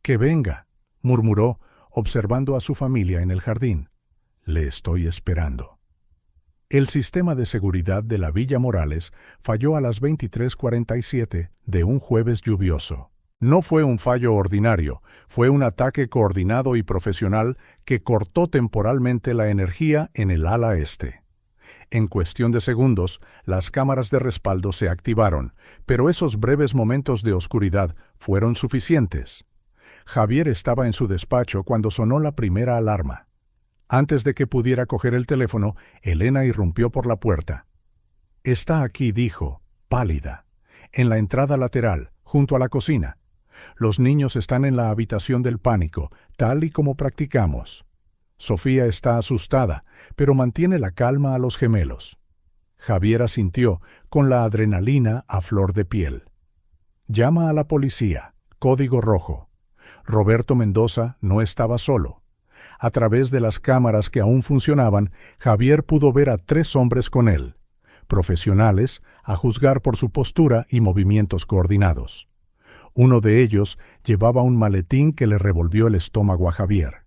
«Que venga», murmuró, observando a su familia en el jardín. «Le estoy esperando». El sistema de seguridad de la Villa Morales falló a las 23:47 de un jueves lluvioso. No fue un fallo ordinario, fue un ataque coordinado y profesional que cortó temporalmente la energía en el ala este. En cuestión de segundos, las cámaras de respaldo se activaron, pero esos breves momentos de oscuridad fueron suficientes. Javier estaba en su despacho cuando sonó la primera alarma. Antes de que pudiera coger el teléfono, Elena irrumpió por la puerta. «Está aquí», dijo, pálida, «en la entrada lateral, junto a la cocina. Los niños están en la habitación del pánico, tal y como practicamos. Sofía está asustada, pero mantiene la calma a los gemelos». Javier asintió, con la adrenalina a flor de piel. «Llama a la policía. Código rojo». Roberto Mendoza no estaba solo. A través de las cámaras que aún funcionaban, Javier pudo ver a 3 hombres con él, profesionales, a juzgar por su postura y movimientos coordinados. Uno de ellos llevaba un maletín que le revolvió el estómago a Javier.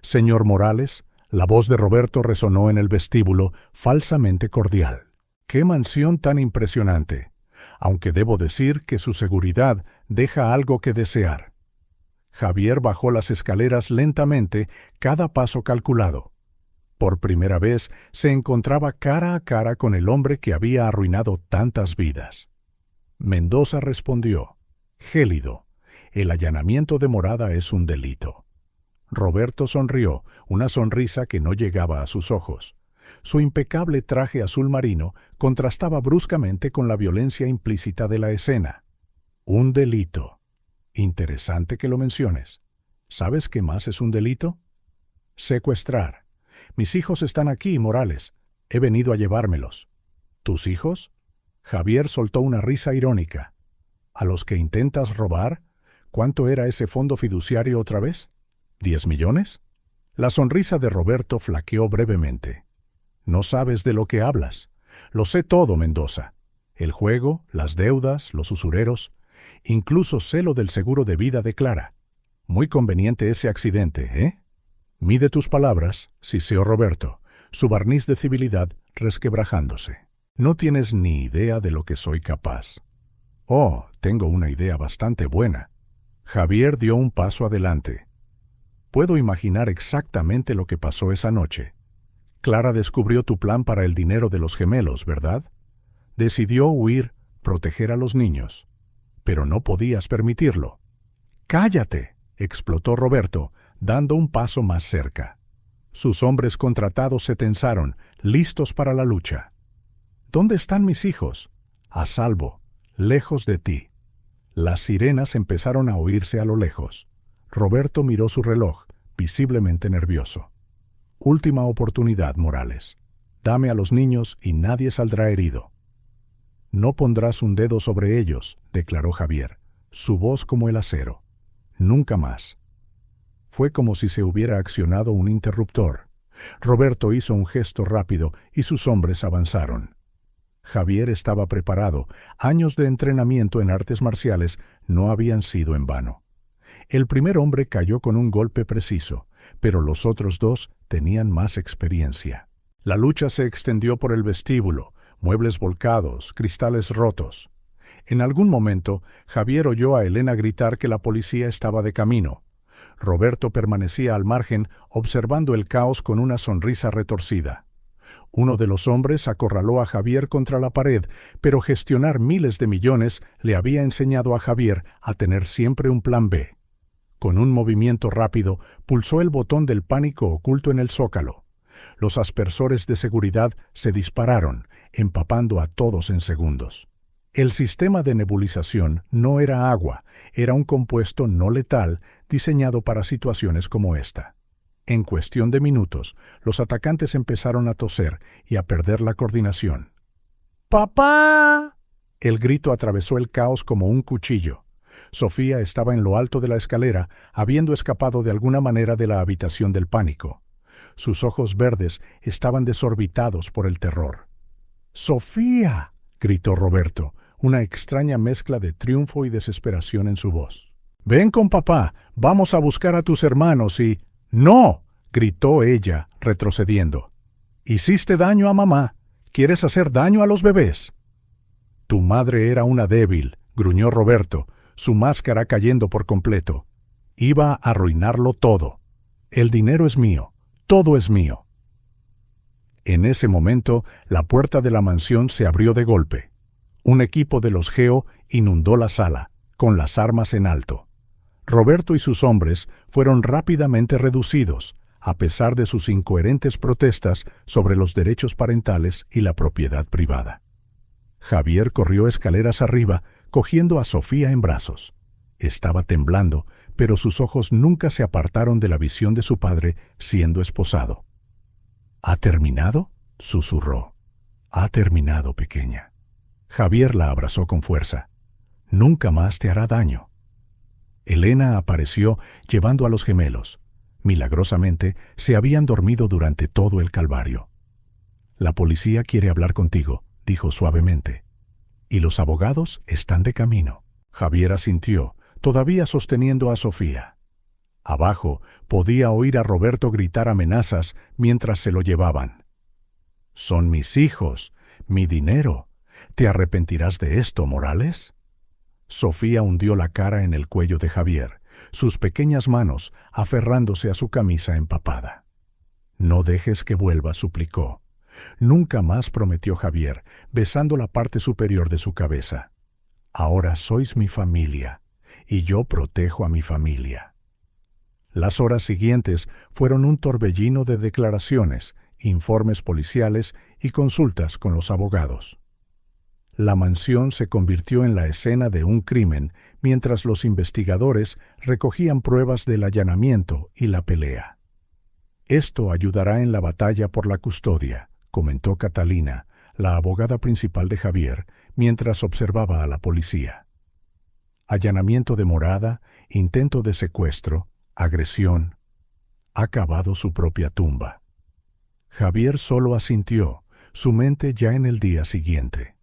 «Señor Morales», la voz de Roberto resonó en el vestíbulo, falsamente cordial. «Qué mansión tan impresionante, aunque debo decir que su seguridad deja algo que desear». Javier bajó las escaleras lentamente, cada paso calculado. Por primera vez se encontraba cara a cara con el hombre que había arruinado tantas vidas. Mendoza respondió: «Gélido, el allanamiento de morada es un delito». Roberto sonrió, una sonrisa que no llegaba a sus ojos. Su impecable traje azul marino contrastaba bruscamente con la violencia implícita de la escena. «Un delito. Interesante que lo menciones. ¿Sabes qué más es un delito?» «Secuestrar. Mis hijos están aquí, Morales. He venido a llevármelos». «¿Tus hijos?» Javier soltó una risa irónica. «¿A los que intentas robar? ¿Cuánto era ese fondo fiduciario otra vez? ¿10 millones?» La sonrisa de Roberto flaqueó brevemente. «No sabes de lo que hablas. Lo sé todo, Mendoza. El juego, las deudas, los usureros. Incluso sé lo del seguro de vida de Clara. Muy conveniente ese accidente, ¿eh?» «Mide tus palabras», siseó Roberto, su barniz de civilidad resquebrajándose. «No tienes ni idea de lo que soy capaz». «Oh, tengo una idea bastante buena». Javier dio un paso adelante. «Puedo imaginar exactamente lo que pasó esa noche. Clara descubrió tu plan para el dinero de los gemelos, ¿verdad? Decidió huir, proteger a los niños. Pero no podías permitirlo». «¡Cállate!», explotó Roberto, dando un paso más cerca. Sus hombres contratados se tensaron, listos para la lucha. «¿Dónde están mis hijos?» «A salvo, lejos de ti». Las sirenas empezaron a oírse a lo lejos. Roberto miró su reloj, visiblemente nervioso. «Última oportunidad, Morales. Dame a los niños y nadie saldrá herido». «No pondrás un dedo sobre ellos», declaró Javier, su voz como el acero. «Nunca más». Fue como si se hubiera accionado un interruptor. Roberto hizo un gesto rápido y sus hombres avanzaron. Javier estaba preparado. Años de entrenamiento en artes marciales no habían sido en vano. El primer hombre cayó con un golpe preciso, pero los otros 2 tenían más experiencia. La lucha se extendió por el vestíbulo, muebles volcados, cristales rotos. En algún momento, Javier oyó a Elena gritar que la policía estaba de camino. Roberto permanecía al margen, observando el caos con una sonrisa retorcida. Uno de los hombres acorraló a Javier contra la pared, pero gestionar miles de millones le había enseñado a Javier a tener siempre un plan B. Con un movimiento rápido, pulsó el botón del pánico oculto en el zócalo. Los aspersores de seguridad se dispararon, empapando a todos en segundos. El sistema de nebulización no era agua, era un compuesto no letal diseñado para situaciones como esta. En cuestión de minutos, los atacantes empezaron a toser y a perder la coordinación. «¡Papá!». El grito atravesó el caos como un cuchillo. Sofía estaba en lo alto de la escalera, habiendo escapado de alguna manera de la habitación del pánico. Sus ojos verdes estaban desorbitados por el terror. «¡Sofía!», gritó Roberto, una extraña mezcla de triunfo y desesperación en su voz. «Ven con papá, vamos a buscar a tus hermanos y...». «¡No!», gritó ella, retrocediendo. «Hiciste daño a mamá. ¿Quieres hacer daño a los bebés?». «Tu madre era una débil», gruñó Roberto, su máscara cayendo por completo. Iba a arruinarlo todo. El dinero es mío, todo es mío. En ese momento, la puerta de la mansión se abrió de golpe. Un equipo de los Geo inundó la sala, con las armas en alto. Roberto y sus hombres fueron rápidamente reducidos, a pesar de sus incoherentes protestas sobre los derechos parentales y la propiedad privada. Javier corrió escaleras arriba, cogiendo a Sofía en brazos. Estaba temblando, pero sus ojos nunca se apartaron de la visión de su padre siendo esposado. ¿Ha terminado?, susurró. «Ha terminado, pequeña». Javier la abrazó con fuerza. «Nunca más te hará daño». Elena apareció llevando a los gemelos. Milagrosamente, se habían dormido durante todo el calvario. «La policía quiere hablar contigo», dijo suavemente. «Y los abogados están de camino». Javier asintió, todavía sosteniendo a Sofía. Abajo podía oír a Roberto gritar amenazas mientras se lo llevaban. «Son mis hijos, mi dinero. ¿Te arrepentirás de esto, Morales?». Sofía hundió la cara en el cuello de Javier, sus pequeñas manos aferrándose a su camisa empapada. «No dejes que vuelva», suplicó. «Nunca más», prometió Javier, besando la parte superior de su cabeza. «Ahora sois mi familia, y yo protejo a mi familia». Las horas siguientes fueron un torbellino de declaraciones, informes policiales y consultas con los abogados. La mansión se convirtió en la escena de un crimen mientras los investigadores recogían pruebas del allanamiento y la pelea. «Esto ayudará en la batalla por la custodia», comentó Catalina, la abogada principal de Javier, mientras observaba a la policía. «Allanamiento de morada, intento de secuestro, agresión. Ha cavado su propia tumba». Javier solo asintió, su mente ya en el día siguiente.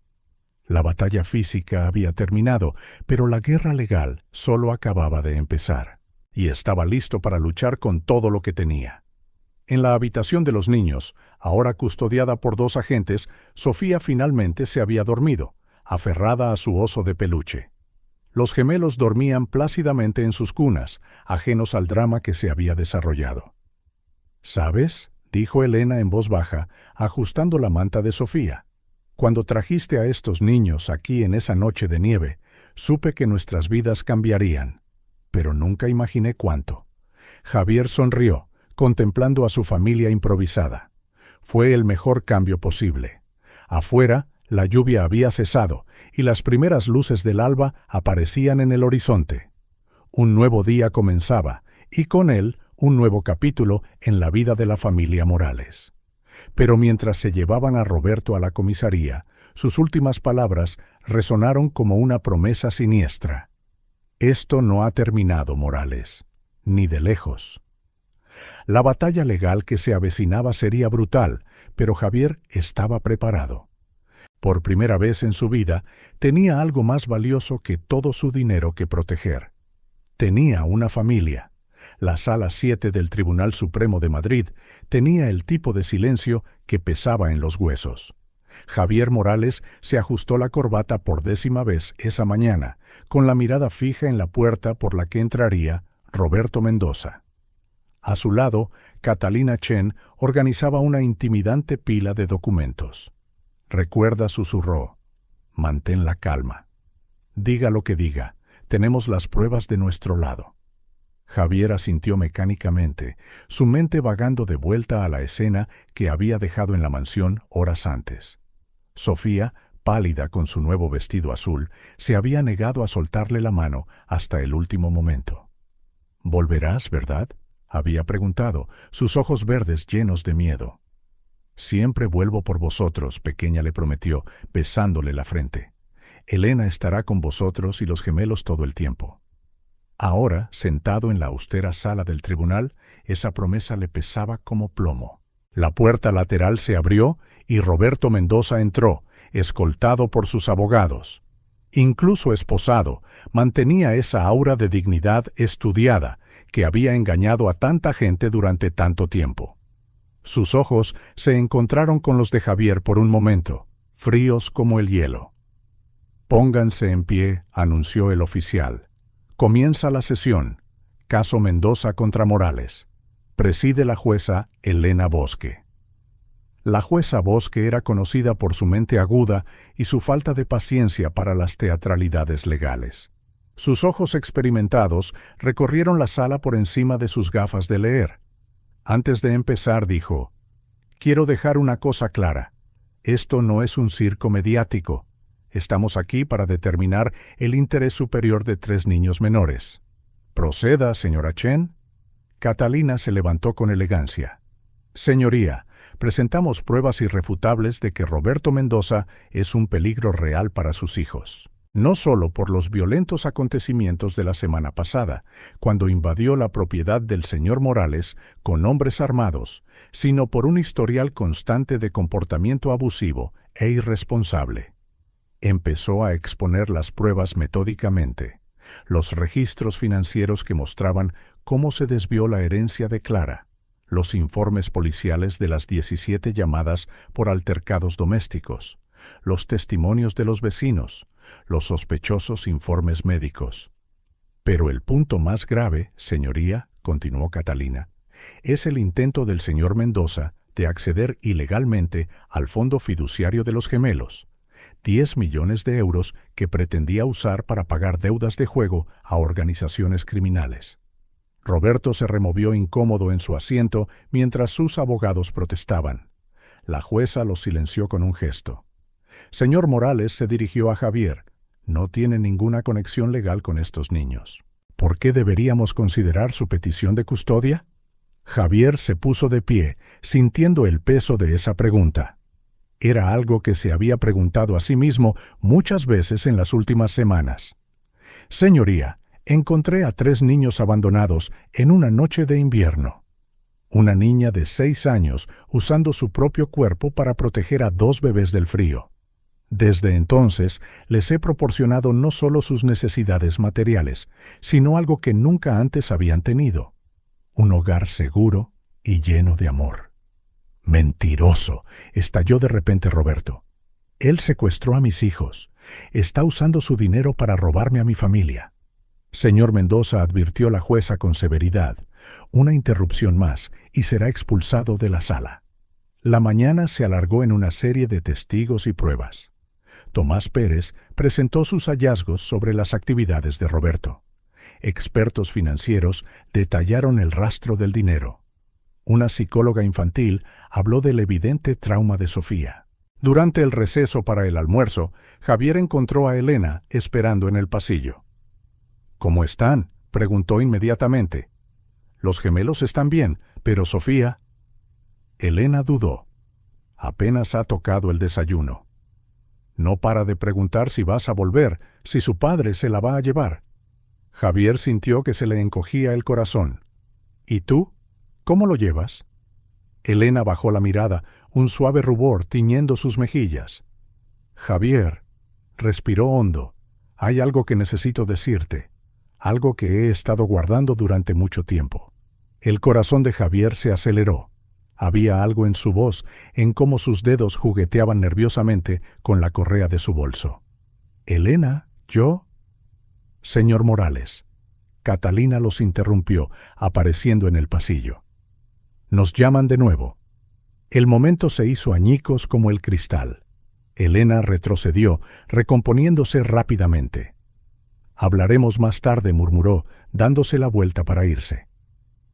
La batalla física había terminado, pero la guerra legal solo acababa de empezar, y estaba listo para luchar con todo lo que tenía. En la habitación de los niños, ahora custodiada por 2 agentes, Sofía finalmente se había dormido, aferrada a su oso de peluche. Los gemelos dormían plácidamente en sus cunas, ajenos al drama que se había desarrollado. «¿Sabes?», dijo Elena en voz baja, ajustando la manta de Sofía. «Cuando trajiste a estos niños aquí en esa noche de nieve, supe que nuestras vidas cambiarían, pero nunca imaginé cuánto». Javier sonrió, contemplando a su familia improvisada. Fue el mejor cambio posible. Afuera, la lluvia había cesado y las primeras luces del alba aparecían en el horizonte. Un nuevo día comenzaba, y con él un nuevo capítulo en la vida de la familia Morales. Pero mientras se llevaban a Roberto a la comisaría, sus últimas palabras resonaron como una promesa siniestra. «Esto no ha terminado, Morales, ni de lejos». La batalla legal que se avecinaba sería brutal, pero Javier estaba preparado. Por primera vez en su vida, tenía algo más valioso que todo su dinero que proteger. Tenía una familia. La Sala 7 del Tribunal Supremo de Madrid tenía el tipo de silencio que pesaba en los huesos. Javier Morales se ajustó la corbata por 10ª vez esa mañana, con la mirada fija en la puerta por la que entraría Roberto Mendoza. A su lado, Catalina Chen organizaba una intimidante pila de documentos. «Recuerda», susurró, «mantén la calma. Diga lo que diga, tenemos las pruebas de nuestro lado». Javier asintió mecánicamente, su mente vagando de vuelta a la escena que había dejado en la mansión horas antes. Sofía, pálida con su nuevo vestido azul, se había negado a soltarle la mano hasta el último momento. «¿Volverás, verdad?», había preguntado, sus ojos verdes llenos de miedo. «Siempre vuelvo por vosotros», pequeña le prometió, besándole la frente. «Elena estará con vosotros y los gemelos todo el tiempo». Ahora, sentado en la austera sala del tribunal, esa promesa le pesaba como plomo. La puerta lateral se abrió y Roberto Mendoza entró, escoltado por sus abogados. Incluso esposado, mantenía esa aura de dignidad estudiada que había engañado a tanta gente durante tanto tiempo. Sus ojos se encontraron con los de Javier por un momento, fríos como el hielo. Pónganse en pie, anunció el oficial. Comienza la sesión. Caso Mendoza contra Morales. Preside la jueza Elena Bosque. La jueza Bosque era conocida por su mente aguda y su falta de paciencia para las teatralidades legales. Sus ojos experimentados recorrieron la sala por encima de sus gafas de leer. Antes de empezar dijo: «Quiero dejar una cosa clara. Esto no es un circo mediático. Estamos aquí para determinar el interés superior de 3 niños menores». «Proceda, señora Chen». Catalina se levantó con elegancia. «Señoría, presentamos pruebas irrefutables de que Roberto Mendoza es un peligro real para sus hijos. No solo por los violentos acontecimientos de la semana pasada, cuando invadió la propiedad del señor Morales con hombres armados, sino por un historial constante de comportamiento abusivo e irresponsable». Empezó a exponer las pruebas metódicamente, los registros financieros que mostraban cómo se desvió la herencia de Clara, los informes policiales de las 17 llamadas por altercados domésticos, los testimonios de los vecinos, los sospechosos informes médicos. «Pero el punto más grave, señoría», continuó Catalina, «es el intento del señor Mendoza de acceder ilegalmente al fondo fiduciario de los gemelos, 10 millones de euros que pretendía usar para pagar deudas de juego a organizaciones criminales». Roberto se removió incómodo en su asiento mientras sus abogados protestaban. La jueza los silenció con un gesto. Señor Morales se dirigió a Javier. «No tiene ninguna conexión legal con estos niños. ¿Por qué deberíamos considerar su petición de custodia?» Javier se puso de pie, sintiendo el peso de esa pregunta. Era algo que se había preguntado a sí mismo muchas veces en las últimas semanas. «Señoría, encontré a 3 niños abandonados en una noche de invierno. Una niña de 6 años usando su propio cuerpo para proteger a 2 bebés del frío. Desde entonces les he proporcionado no solo sus necesidades materiales, sino algo que nunca antes habían tenido: un hogar seguro y lleno de amor». «Mentiroso», estalló de repente Roberto. «Él secuestró a mis hijos. Está usando su dinero para robarme a mi familia». «Señor Mendoza», advirtió la jueza con severidad, «una interrupción más y será expulsado de la sala». La mañana se alargó en una serie de testigos y pruebas. Tomás Pérez presentó sus hallazgos sobre las actividades de Roberto. Expertos financieros detallaron el rastro del dinero. Una psicóloga infantil habló del evidente trauma de Sofía. Durante el receso para el almuerzo, Javier encontró a Elena esperando en el pasillo. «¿Cómo están?», preguntó inmediatamente. «Los gemelos están bien, pero Sofía…». Elena dudó. «Apenas ha tocado el desayuno. No para de preguntar si vas a volver, si su padre se la va a llevar». Javier sintió que se le encogía el corazón. «¿Y tú? ¿Cómo lo llevas?». Elena bajó la mirada, un suave rubor tiñendo sus mejillas. «Javier», respiró hondo, «hay algo que necesito decirte, algo que he estado guardando durante mucho tiempo». El corazón de Javier se aceleró. Había algo en su voz, en cómo sus dedos jugueteaban nerviosamente con la correa de su bolso. «Elena, ¿yo?». «Señor Morales». Catalina los interrumpió, apareciendo en el pasillo. «Nos llaman de nuevo». El momento se hizo añicos como el cristal. Elena retrocedió, recomponiéndose rápidamente. «Hablaremos más tarde», murmuró, dándose la vuelta para irse.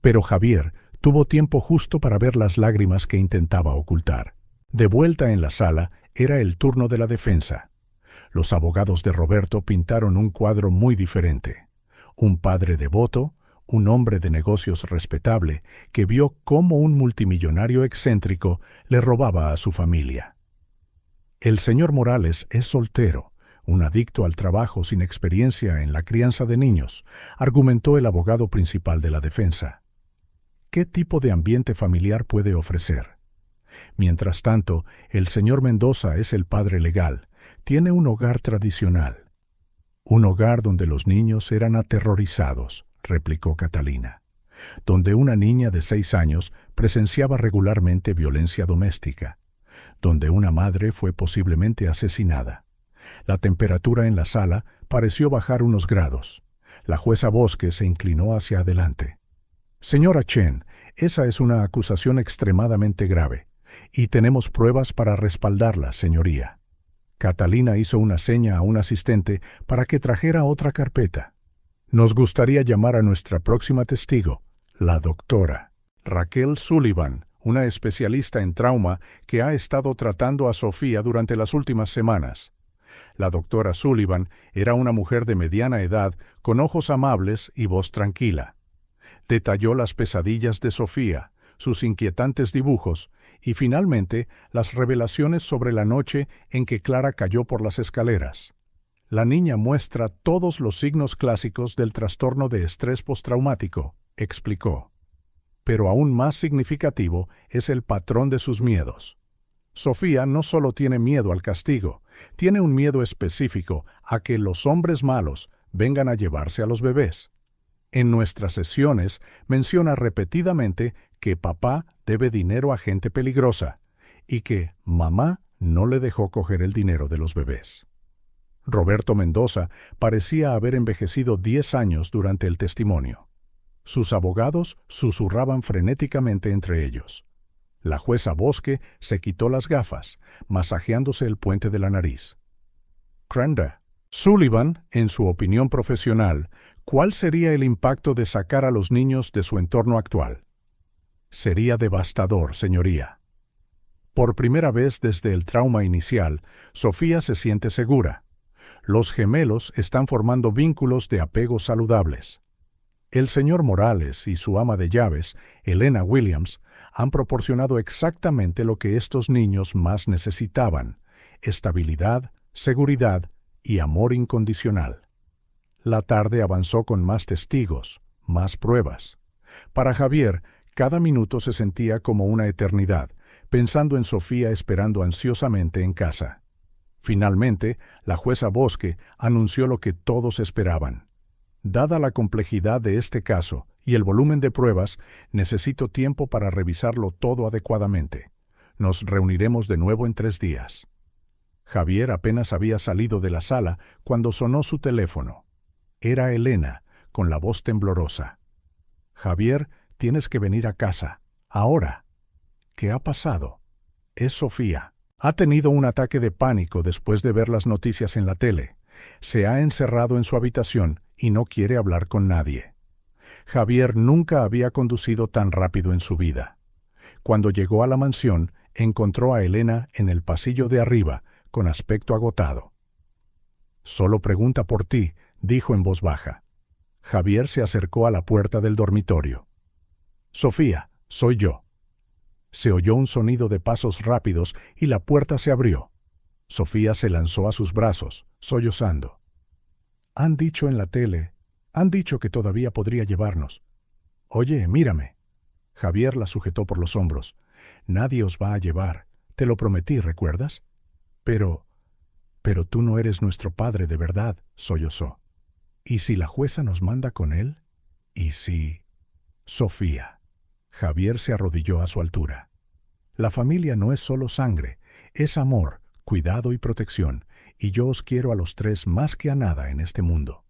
Pero Javier tuvo tiempo justo para ver las lágrimas que intentaba ocultar. De vuelta en la sala, era el turno de la defensa. Los abogados de Roberto pintaron un cuadro muy diferente. Un padre devoto, un hombre de negocios respetable, que vio cómo un multimillonario excéntrico le robaba a su familia. «El señor Morales es soltero, un adicto al trabajo sin experiencia en la crianza de niños», argumentó el abogado principal de la defensa. ¿Qué tipo de ambiente familiar puede ofrecer? Mientras tanto, el señor Mendoza es el padre legal, tiene un hogar tradicional. «Un hogar donde los niños eran aterrorizados», replicó Catalina, «donde una niña de 6 años presenciaba regularmente violencia doméstica, donde una madre fue posiblemente asesinada, La temperatura en la sala pareció bajar unos grados. La jueza Bosque se inclinó hacia adelante. Señora Chen, esa es una acusación extremadamente grave, y tenemos pruebas para respaldarla, señoría. Catalina hizo una seña a un asistente para que trajera otra carpeta. Nos gustaría llamar a nuestra próxima testigo, la doctora Raquel Sullivan, una especialista en trauma que ha estado tratando a Sofía durante las últimas semanas. La doctora Sullivan era una mujer de mediana edad, con ojos amables y voz tranquila. Detalló las pesadillas de Sofía, sus inquietantes dibujos y finalmente las revelaciones sobre la noche en que Clara cayó por las escaleras. La niña muestra todos los signos clásicos del trastorno de estrés postraumático, explicó. Pero aún más significativo es el patrón de sus miedos. Sofía no solo tiene miedo al castigo, tiene un miedo específico a que los hombres malos vengan a llevarse a los bebés. En nuestras sesiones menciona repetidamente que papá debe dinero a gente peligrosa y que mamá no le dejó coger el dinero de los bebés. Roberto Mendoza parecía haber envejecido 10 años durante el testimonio. Sus abogados susurraban frenéticamente entre ellos. La jueza Bosque se quitó las gafas, masajeándose el puente de la nariz. Cranda. Sullivan, en su opinión profesional, ¿cuál sería el impacto de sacar a los niños de su entorno actual? Sería devastador, señoría. Por primera vez desde el trauma inicial, Sofía se siente segura. Los gemelos están formando vínculos de apego saludables. El señor Morales y su ama de llaves, Elena Williams, han proporcionado exactamente lo que estos niños más necesitaban: estabilidad, seguridad y amor incondicional. La tarde avanzó con más testigos, más pruebas. Para Javier, cada minuto se sentía como una eternidad, pensando en Sofía esperando ansiosamente en casa. Finalmente, la jueza Bosque anunció lo que todos esperaban. Dada la complejidad de este caso y el volumen de pruebas, necesito tiempo para revisarlo todo adecuadamente. Nos reuniremos de nuevo en 3 días. Javier apenas había salido de la sala cuando sonó su teléfono. Era Elena, con la voz temblorosa. Javier, tienes que venir a casa. Ahora. ¿Qué ha pasado? Es Sofía. Ha tenido un ataque de pánico después de ver las noticias en la tele. Se ha encerrado en su habitación y no quiere hablar con nadie. Javier nunca había conducido tan rápido en su vida. Cuando llegó a la mansión, encontró a Elena en el pasillo de arriba, con aspecto agotado. «Solo pregunta por ti», dijo en voz baja. Javier se acercó a la puerta del dormitorio. «Sofía, soy yo». Se oyó un sonido de pasos rápidos y la puerta se abrió. Sofía se lanzó a sus brazos, sollozando. «Han dicho en la tele, han dicho que todavía podría llevarnos. Oye, mírame». Javier la sujetó por los hombros. «Nadie os va a llevar, te lo prometí, ¿recuerdas? Pero tú no eres nuestro padre de verdad», sollozó. «¿Y si la jueza nos manda con él? ¿Y si...?» «Sofía». Javier se arrodilló a su altura. «La familia no es solo sangre, es amor, cuidado y protección, y yo os quiero a los 3 más que a nada en este mundo».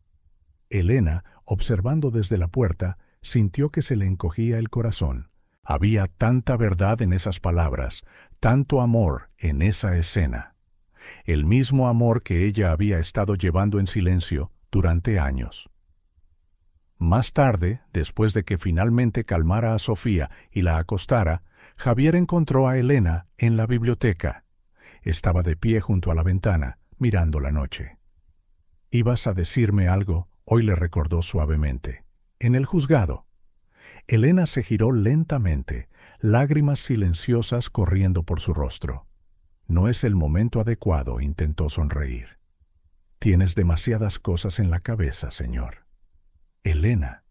Elena, observando desde la puerta, sintió que se le encogía el corazón. Había tanta verdad en esas palabras, tanto amor en esa escena. El mismo amor que ella había estado llevando en silencio durante años. Más tarde, después de que finalmente calmara a Sofía y la acostara, Javier encontró a Elena en la biblioteca. Estaba de pie junto a la ventana, mirando la noche. «¿Ibas a decirme algo?», hoy le recordó suavemente. «En el juzgado». Elena se giró lentamente, lágrimas silenciosas corriendo por su rostro. «No es el momento adecuado», intentó sonreír. «Tienes demasiadas cosas en la cabeza, señor». «Elena».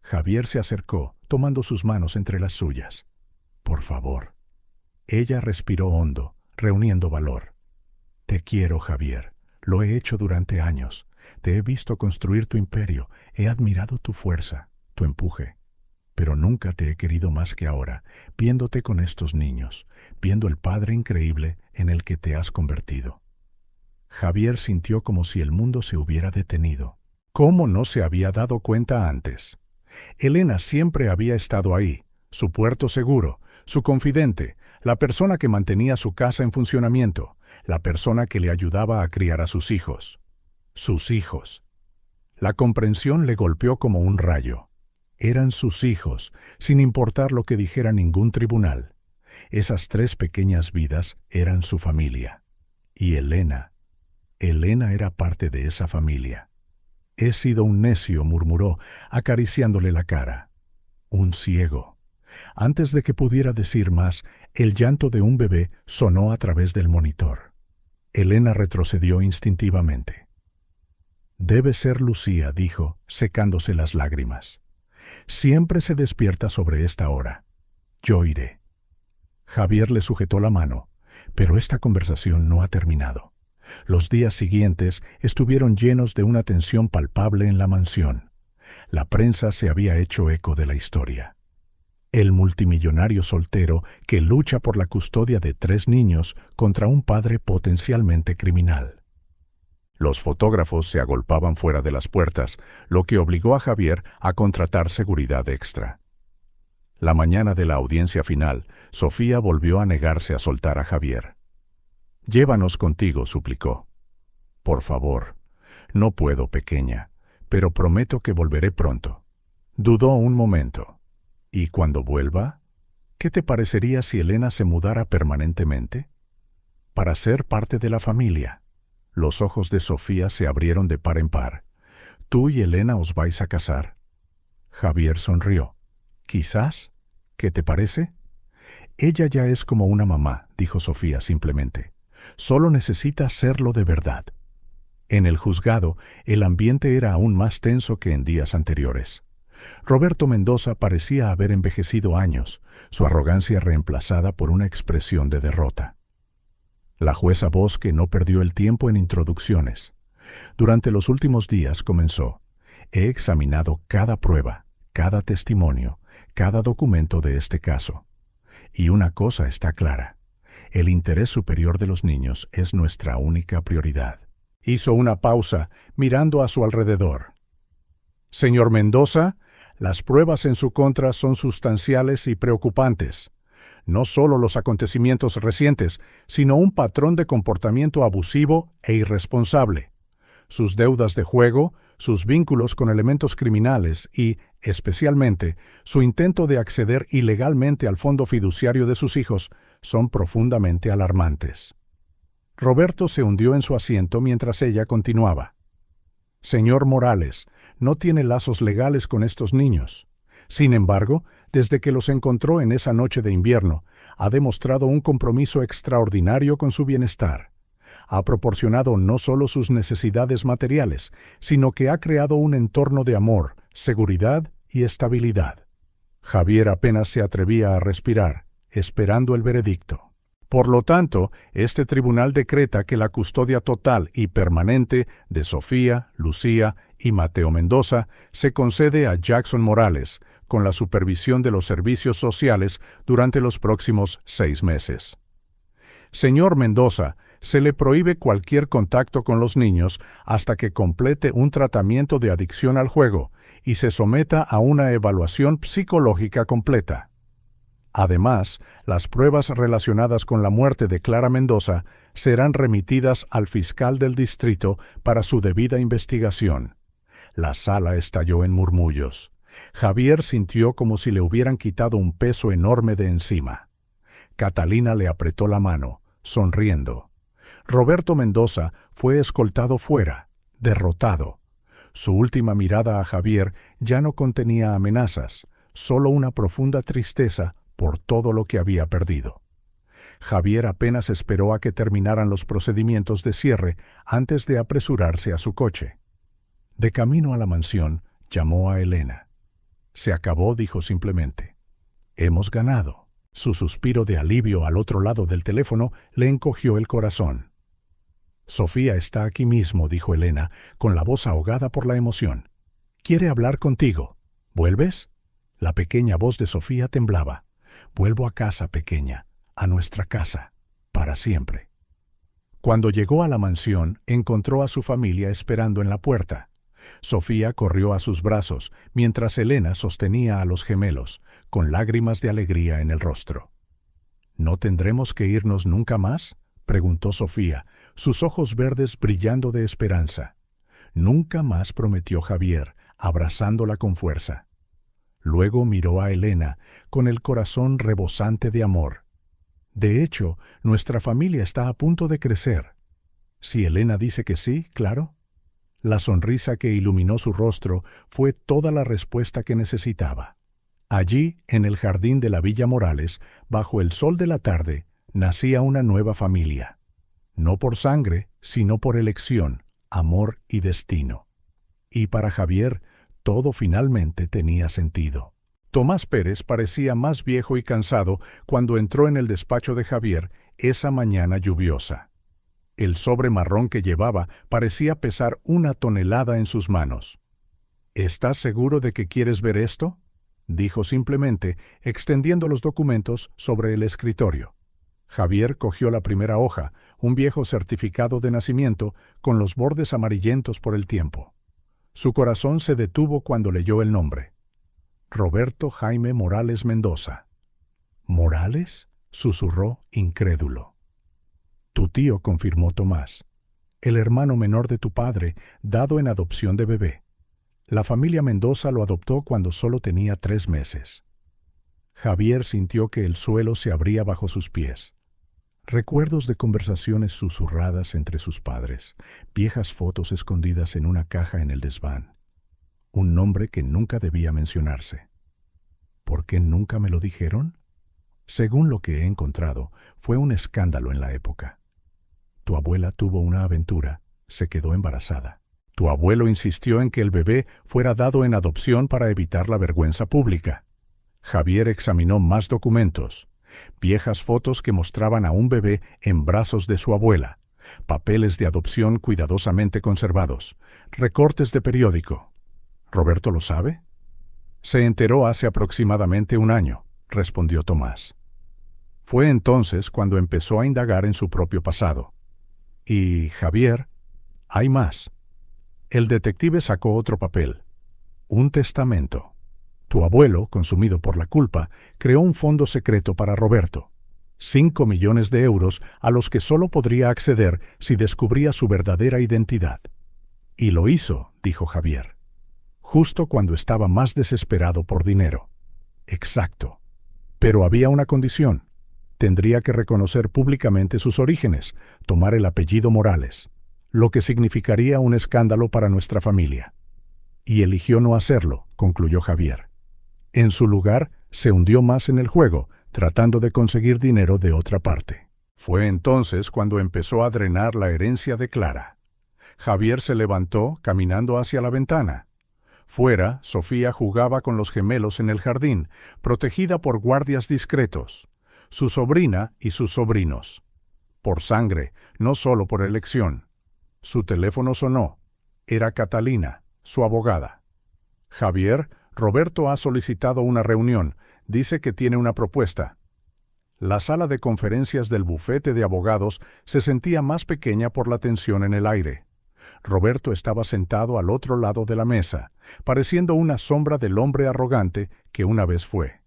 Javier se acercó, tomando sus manos entre las suyas. «Por favor». Ella respiró hondo, reuniendo valor. «Te quiero, Javier. Lo he hecho durante años. Te he visto construir tu imperio. He admirado tu fuerza, tu empuje. Pero nunca te he querido más que ahora, viéndote con estos niños, viendo el padre increíble en el que te has convertido». Javier sintió como si el mundo se hubiera detenido. ¿Cómo no se había dado cuenta antes? Elena siempre había estado ahí, su puerto seguro, su confidente, la persona que mantenía su casa en funcionamiento, la persona que le ayudaba a criar a sus hijos. Sus hijos. La comprensión le golpeó como un rayo. Eran sus hijos, sin importar lo que dijera ningún tribunal. Esas 3 pequeñas vidas eran su familia. Y Elena era parte de esa familia. He sido un necio, murmuró, acariciándole la cara. Un ciego. Antes de que pudiera decir más, el llanto de un bebé sonó a través del monitor. Elena retrocedió instintivamente. Debe ser Lucía, dijo, secándose las lágrimas. Siempre se despierta sobre esta hora. Yo iré. Javier le sujetó la mano, pero esta conversación no ha terminado. Los días siguientes estuvieron llenos de una tensión palpable en la mansión. La prensa se había hecho eco de la historia. El multimillonario soltero que lucha por la custodia de 3 niños contra un padre potencialmente criminal. Los fotógrafos se agolpaban fuera de las puertas, lo que obligó a Javier a contratar seguridad extra. La mañana de la audiencia final, Sofía volvió a negarse a soltar a Javier. «Llévanos contigo», suplicó. «Por favor». «No puedo, pequeña, pero prometo que volveré pronto». Dudó un momento. «¿Y cuando vuelva? ¿Qué te parecería si Elena se mudara permanentemente? Para ser parte de la familia». Los ojos de Sofía se abrieron de par en par. «¿Tú y Elena os vais a casar?» Javier sonrió. «Quizás. ¿Qué te parece?» «Ella ya es como una mamá», dijo Sofía simplemente. «Solo necesita serlo de verdad». En el juzgado, el ambiente era aún más tenso que en días anteriores. Roberto Mendoza parecía haber envejecido años, su arrogancia reemplazada por una expresión de derrota. La jueza Bosque no perdió el tiempo en introducciones. Durante los últimos días comenzó: «He examinado cada prueba, cada testimonio, cada documento de este caso. Y una cosa está clara: el interés superior de los niños es nuestra única prioridad». Hizo una pausa, mirando a su alrededor. «Señor Mendoza, las pruebas en su contra son sustanciales y preocupantes. No solo los acontecimientos recientes, sino un patrón de comportamiento abusivo e irresponsable. Sus deudas de juego, sus vínculos con elementos criminales y, especialmente, su intento de acceder ilegalmente al fondo fiduciario de sus hijos son profundamente alarmantes». Roberto se hundió en su asiento mientras ella continuaba. «Señor Morales, no tiene lazos legales con estos niños. Sin embargo, desde que los encontró en esa noche de invierno, ha demostrado un compromiso extraordinario con su bienestar. Ha proporcionado no solo sus necesidades materiales, sino que ha creado un entorno de amor, seguridad y estabilidad». Javier apenas se atrevía a respirar, esperando el veredicto. Por lo tanto, este tribunal decreta que la custodia total y permanente de Sofía, Lucía y Mateo Mendoza se concede a Jackson Morales, con la supervisión de los servicios sociales durante los próximos 6 meses. Señor Mendoza, se le prohíbe cualquier contacto con los niños hasta que complete un tratamiento de adicción al juego y se someta a una evaluación psicológica completa. Además, las pruebas relacionadas con la muerte de Clara Mendoza serán remitidas al fiscal del distrito para su debida investigación. La sala estalló en murmullos. Javier sintió como si le hubieran quitado un peso enorme de encima. Catalina le apretó la mano, sonriendo. Roberto Mendoza fue escoltado fuera, derrotado. Su última mirada a Javier ya no contenía amenazas, solo una profunda tristeza por todo lo que había perdido. Javier apenas esperó a que terminaran los procedimientos de cierre antes de apresurarse a su coche. De camino a la mansión, llamó a Elena. «Se acabó», dijo simplemente. «Hemos ganado». Su suspiro de alivio al otro lado del teléfono le encogió el corazón. «Sofía está aquí mismo», dijo Elena, con la voz ahogada por la emoción. «Quiere hablar contigo. ¿Vuelves?» La pequeña voz de Sofía temblaba. «Vuelvo a casa, pequeña, a nuestra casa, para siempre». Cuando llegó a la mansión, encontró a su familia esperando en la puerta. Sofía corrió a sus brazos, mientras Elena sostenía a los gemelos, con lágrimas de alegría en el rostro. ¿No tendremos que irnos nunca más?, preguntó Sofía, sus ojos verdes brillando de esperanza. Nunca más, prometió Javier, abrazándola con fuerza. Luego miró a Elena, con el corazón rebosante de amor. De hecho, nuestra familia está a punto de crecer. Si Elena dice que sí, claro. La sonrisa que iluminó su rostro fue toda la respuesta que necesitaba. Allí, en el jardín de la Villa Morales, bajo el sol de la tarde, nacía una nueva familia. No por sangre, sino por elección, amor y destino. Y para Javier, todo finalmente tenía sentido. Tomás Pérez parecía más viejo y cansado cuando entró en el despacho de Javier esa mañana lluviosa. El sobre marrón que llevaba parecía pesar 1 tonelada en sus manos. ¿Estás seguro de que quieres ver esto?, dijo simplemente, extendiendo los documentos sobre el escritorio. Javier cogió la primera hoja, un viejo certificado de nacimiento, con los bordes amarillentos por el tiempo. Su corazón se detuvo cuando leyó el nombre. Roberto Jaime Morales Mendoza. ¿Morales?, susurró, incrédulo. Tu tío, confirmó Tomás. El hermano menor de tu padre, dado en adopción de bebé. La familia Mendoza lo adoptó cuando solo tenía 3 meses. Javier sintió que el suelo se abría bajo sus pies. Recuerdos de conversaciones susurradas entre sus padres, viejas fotos escondidas en una caja en el desván. Un nombre que nunca debía mencionarse. ¿Por qué nunca me lo dijeron? Según lo que he encontrado, fue un escándalo en la época. Tu abuela tuvo una aventura, se quedó embarazada. Tu abuelo insistió en que el bebé fuera dado en adopción para evitar la vergüenza pública. Javier examinó más documentos, viejas fotos que mostraban a un bebé en brazos de su abuela, papeles de adopción cuidadosamente conservados, recortes de periódico. ¿Roberto lo sabe? Se enteró hace aproximadamente 1 año, respondió Tomás. Fue entonces cuando empezó a indagar en su propio pasado. Y, Javier, hay más. El detective sacó otro papel. Un testamento. Tu abuelo, consumido por la culpa, creó un fondo secreto para Roberto. 5 millones de euros a los que solo podría acceder si descubría su verdadera identidad. Y lo hizo, dijo Javier. Justo cuando estaba más desesperado por dinero. Exacto. Pero había una condición. Tendría que reconocer públicamente sus orígenes, tomar el apellido Morales, lo que significaría un escándalo para nuestra familia. Y eligió no hacerlo, concluyó Javier. En su lugar, se hundió más en el juego, tratando de conseguir dinero de otra parte. Fue entonces cuando empezó a drenar la herencia de Clara. Javier se levantó, caminando hacia la ventana. Fuera, Sofía jugaba con los gemelos en el jardín, protegida por guardias discretos, su sobrina y sus sobrinos. Por sangre, no solo por elección. Su teléfono sonó. Era Catalina, su abogada. Javier, Roberto ha solicitado una reunión. Dice que tiene una propuesta. La sala de conferencias del bufete de abogados se sentía más pequeña por la tensión en el aire. Roberto estaba sentado al otro lado de la mesa, pareciendo una sombra del hombre arrogante que una vez fue.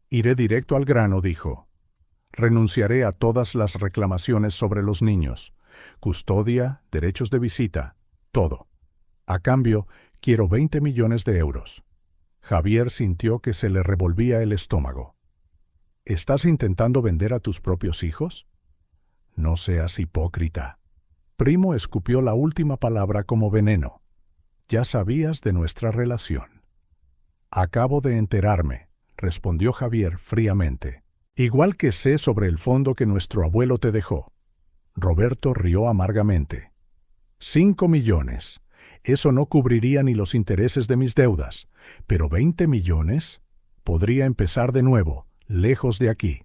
Iré directo al grano, dijo. Renunciaré a todas las reclamaciones sobre los niños. Custodia, derechos de visita, todo. A cambio, quiero 20 millones de euros. Javier sintió que se le revolvía el estómago. ¿Estás intentando vender a tus propios hijos? No seas hipócrita. Primo escupió la última palabra como veneno. Ya sabías de nuestra relación. Acabo de enterarme, respondió Javier fríamente. Igual que sé sobre el fondo que nuestro abuelo te dejó. Roberto rió amargamente. 5 millones. Eso no cubriría ni los intereses de mis deudas. Pero 20 millones podría empezar de nuevo, lejos de aquí.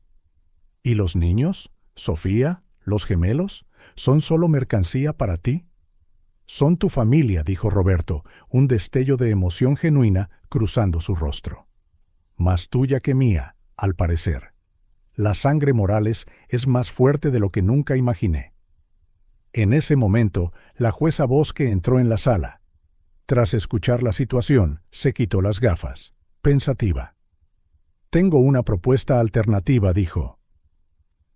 ¿Y los niños? ¿Sofía? ¿Los gemelos? ¿Son solo mercancía para ti? Son tu familia, dijo Roberto, un destello de emoción genuina cruzando su rostro. Más tuya que mía, al parecer. La sangre Morales es más fuerte de lo que nunca imaginé. En ese momento, la jueza Bosque entró en la sala. Tras escuchar la situación, se quitó las gafas, pensativa. «Tengo una propuesta alternativa», dijo.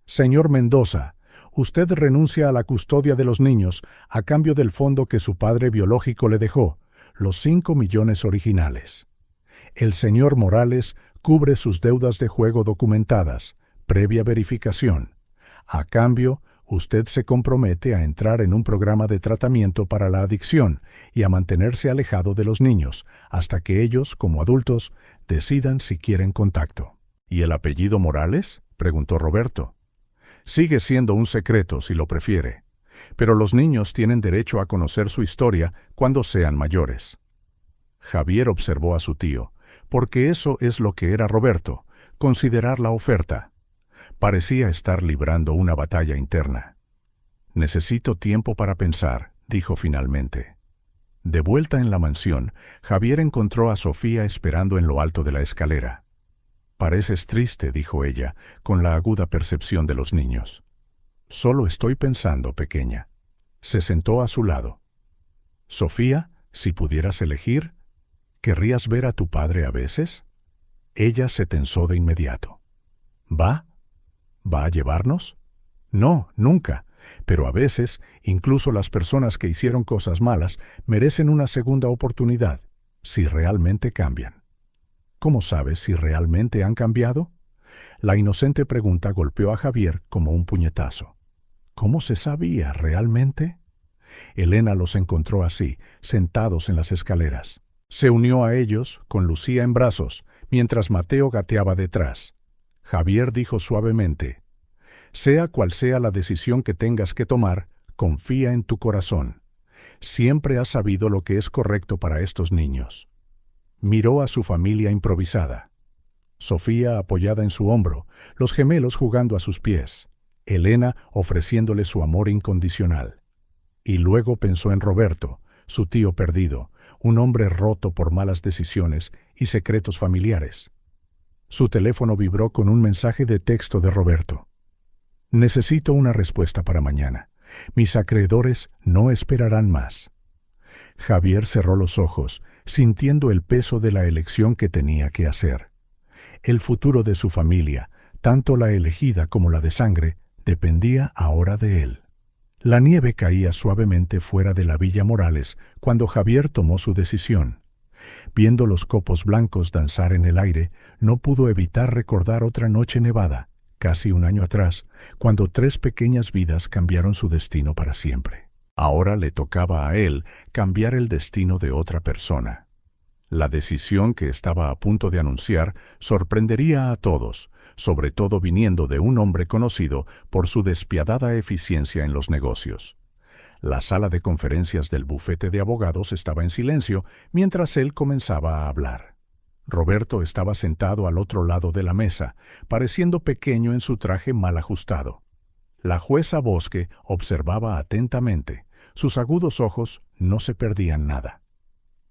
«Señor Mendoza, usted renuncia a la custodia de los niños a cambio del fondo que su padre biológico le dejó, los 5 millones originales. El señor Morales cubre sus deudas de juego documentadas, previa verificación. A cambio, usted se compromete a entrar en un programa de tratamiento para la adicción y a mantenerse alejado de los niños hasta que ellos, como adultos, decidan si quieren contacto». «¿Y el apellido Morales?», preguntó Roberto. «Sigue siendo un secreto, si lo prefiere, pero los niños tienen derecho a conocer su historia cuando sean mayores». Javier observó a su tío, porque eso es lo que era Roberto, considerar la oferta. Parecía estar librando una batalla interna. «Necesito tiempo para pensar», dijo finalmente. De vuelta en la mansión, Javier encontró a Sofía esperando en lo alto de la escalera. «Pareces triste», dijo ella, con la aguda percepción de los niños. «Solo estoy pensando, pequeña». Se sentó a su lado. «Sofía, si pudieras elegir, ¿querrías ver a tu padre a veces?». Ella se tensó de inmediato. «¿Va? ¿Va a llevarnos?». «No, nunca. Pero a veces, incluso las personas que hicieron cosas malas merecen una segunda oportunidad, si realmente cambian». «¿Cómo sabes si realmente han cambiado?». La inocente pregunta golpeó a Javier como un puñetazo. ¿Cómo se sabía realmente? Elena los encontró así, sentados en las escaleras. Se unió a ellos, con Lucía en brazos, mientras Mateo gateaba detrás. Javier dijo suavemente: «Sea cual sea la decisión que tengas que tomar, confía en tu corazón. Siempre has sabido lo que es correcto para estos niños». Miró a su familia improvisada. Sofía apoyada en su hombro, los gemelos jugando a sus pies, Elena ofreciéndole su amor incondicional. Y luego pensó en Roberto, su tío perdido, un hombre roto por malas decisiones y secretos familiares. Su teléfono vibró con un mensaje de texto de Roberto. «Necesito una respuesta para mañana. Mis acreedores no esperarán más». Javier cerró los ojos, sintiendo el peso de la elección que tenía que hacer. El futuro de su familia, tanto la elegida como la de sangre, dependía ahora de él. La nieve caía suavemente fuera de la Villa Morales cuando Javier tomó su decisión. Viendo los copos blancos danzar en el aire, no pudo evitar recordar otra noche nevada, casi un año atrás, cuando 3 pequeñas vidas cambiaron su destino para siempre. Ahora le tocaba a él cambiar el destino de otra persona. La decisión que estaba a punto de anunciar sorprendería a todos, sobre todo viniendo de un hombre conocido por su despiadada eficiencia en los negocios. La sala de conferencias del bufete de abogados estaba en silencio mientras él comenzaba a hablar. Roberto estaba sentado al otro lado de la mesa, pareciendo pequeño en su traje mal ajustado. La jueza Bosque observaba atentamente. Sus agudos ojos no se perdían nada.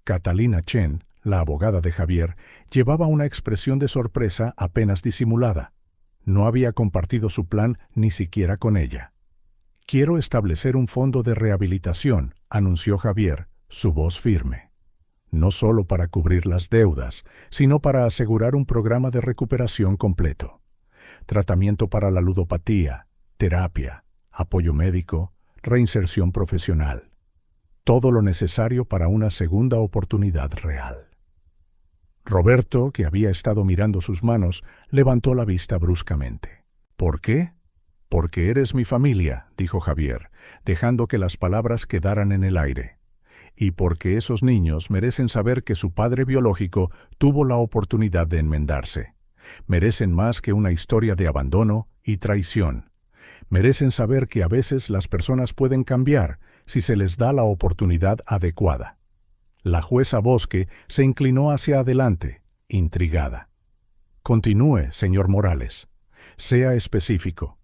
Catalina Chen, la abogada de Javier, llevaba una expresión de sorpresa apenas disimulada. No había compartido su plan ni siquiera con ella. «Quiero establecer un fondo de rehabilitación», anunció Javier, su voz firme. «No solo para cubrir las deudas, sino para asegurar un programa de recuperación completo. Tratamiento para la ludopatía, terapia, apoyo médico, reinserción profesional. Todo lo necesario para una segunda oportunidad real». Roberto, que había estado mirando sus manos, levantó la vista bruscamente. «¿Por qué?». «Porque eres mi familia», dijo Javier, dejando que las palabras quedaran en el aire. «Y porque esos niños merecen saber que su padre biológico tuvo la oportunidad de enmendarse. Merecen más que una historia de abandono y traición. Merecen saber que a veces las personas pueden cambiar si se les da la oportunidad adecuada». La jueza Bosque se inclinó hacia adelante, intrigada. «Continúe, señor Morales. Sea específico».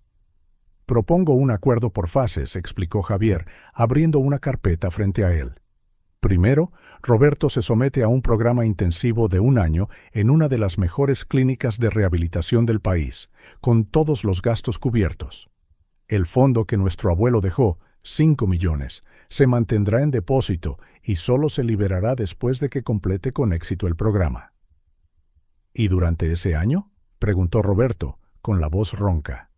«Propongo un acuerdo por fases», explicó Javier, abriendo una carpeta frente a él. «Primero, Roberto se somete a un programa intensivo de 1 año en una de las mejores clínicas de rehabilitación del país, con todos los gastos cubiertos. El fondo que nuestro abuelo dejó 5 millones, se mantendrá en depósito y solo se liberará después de que complete con éxito el programa. ¿Y durante ese año?, preguntó Roberto, con la voz ronca.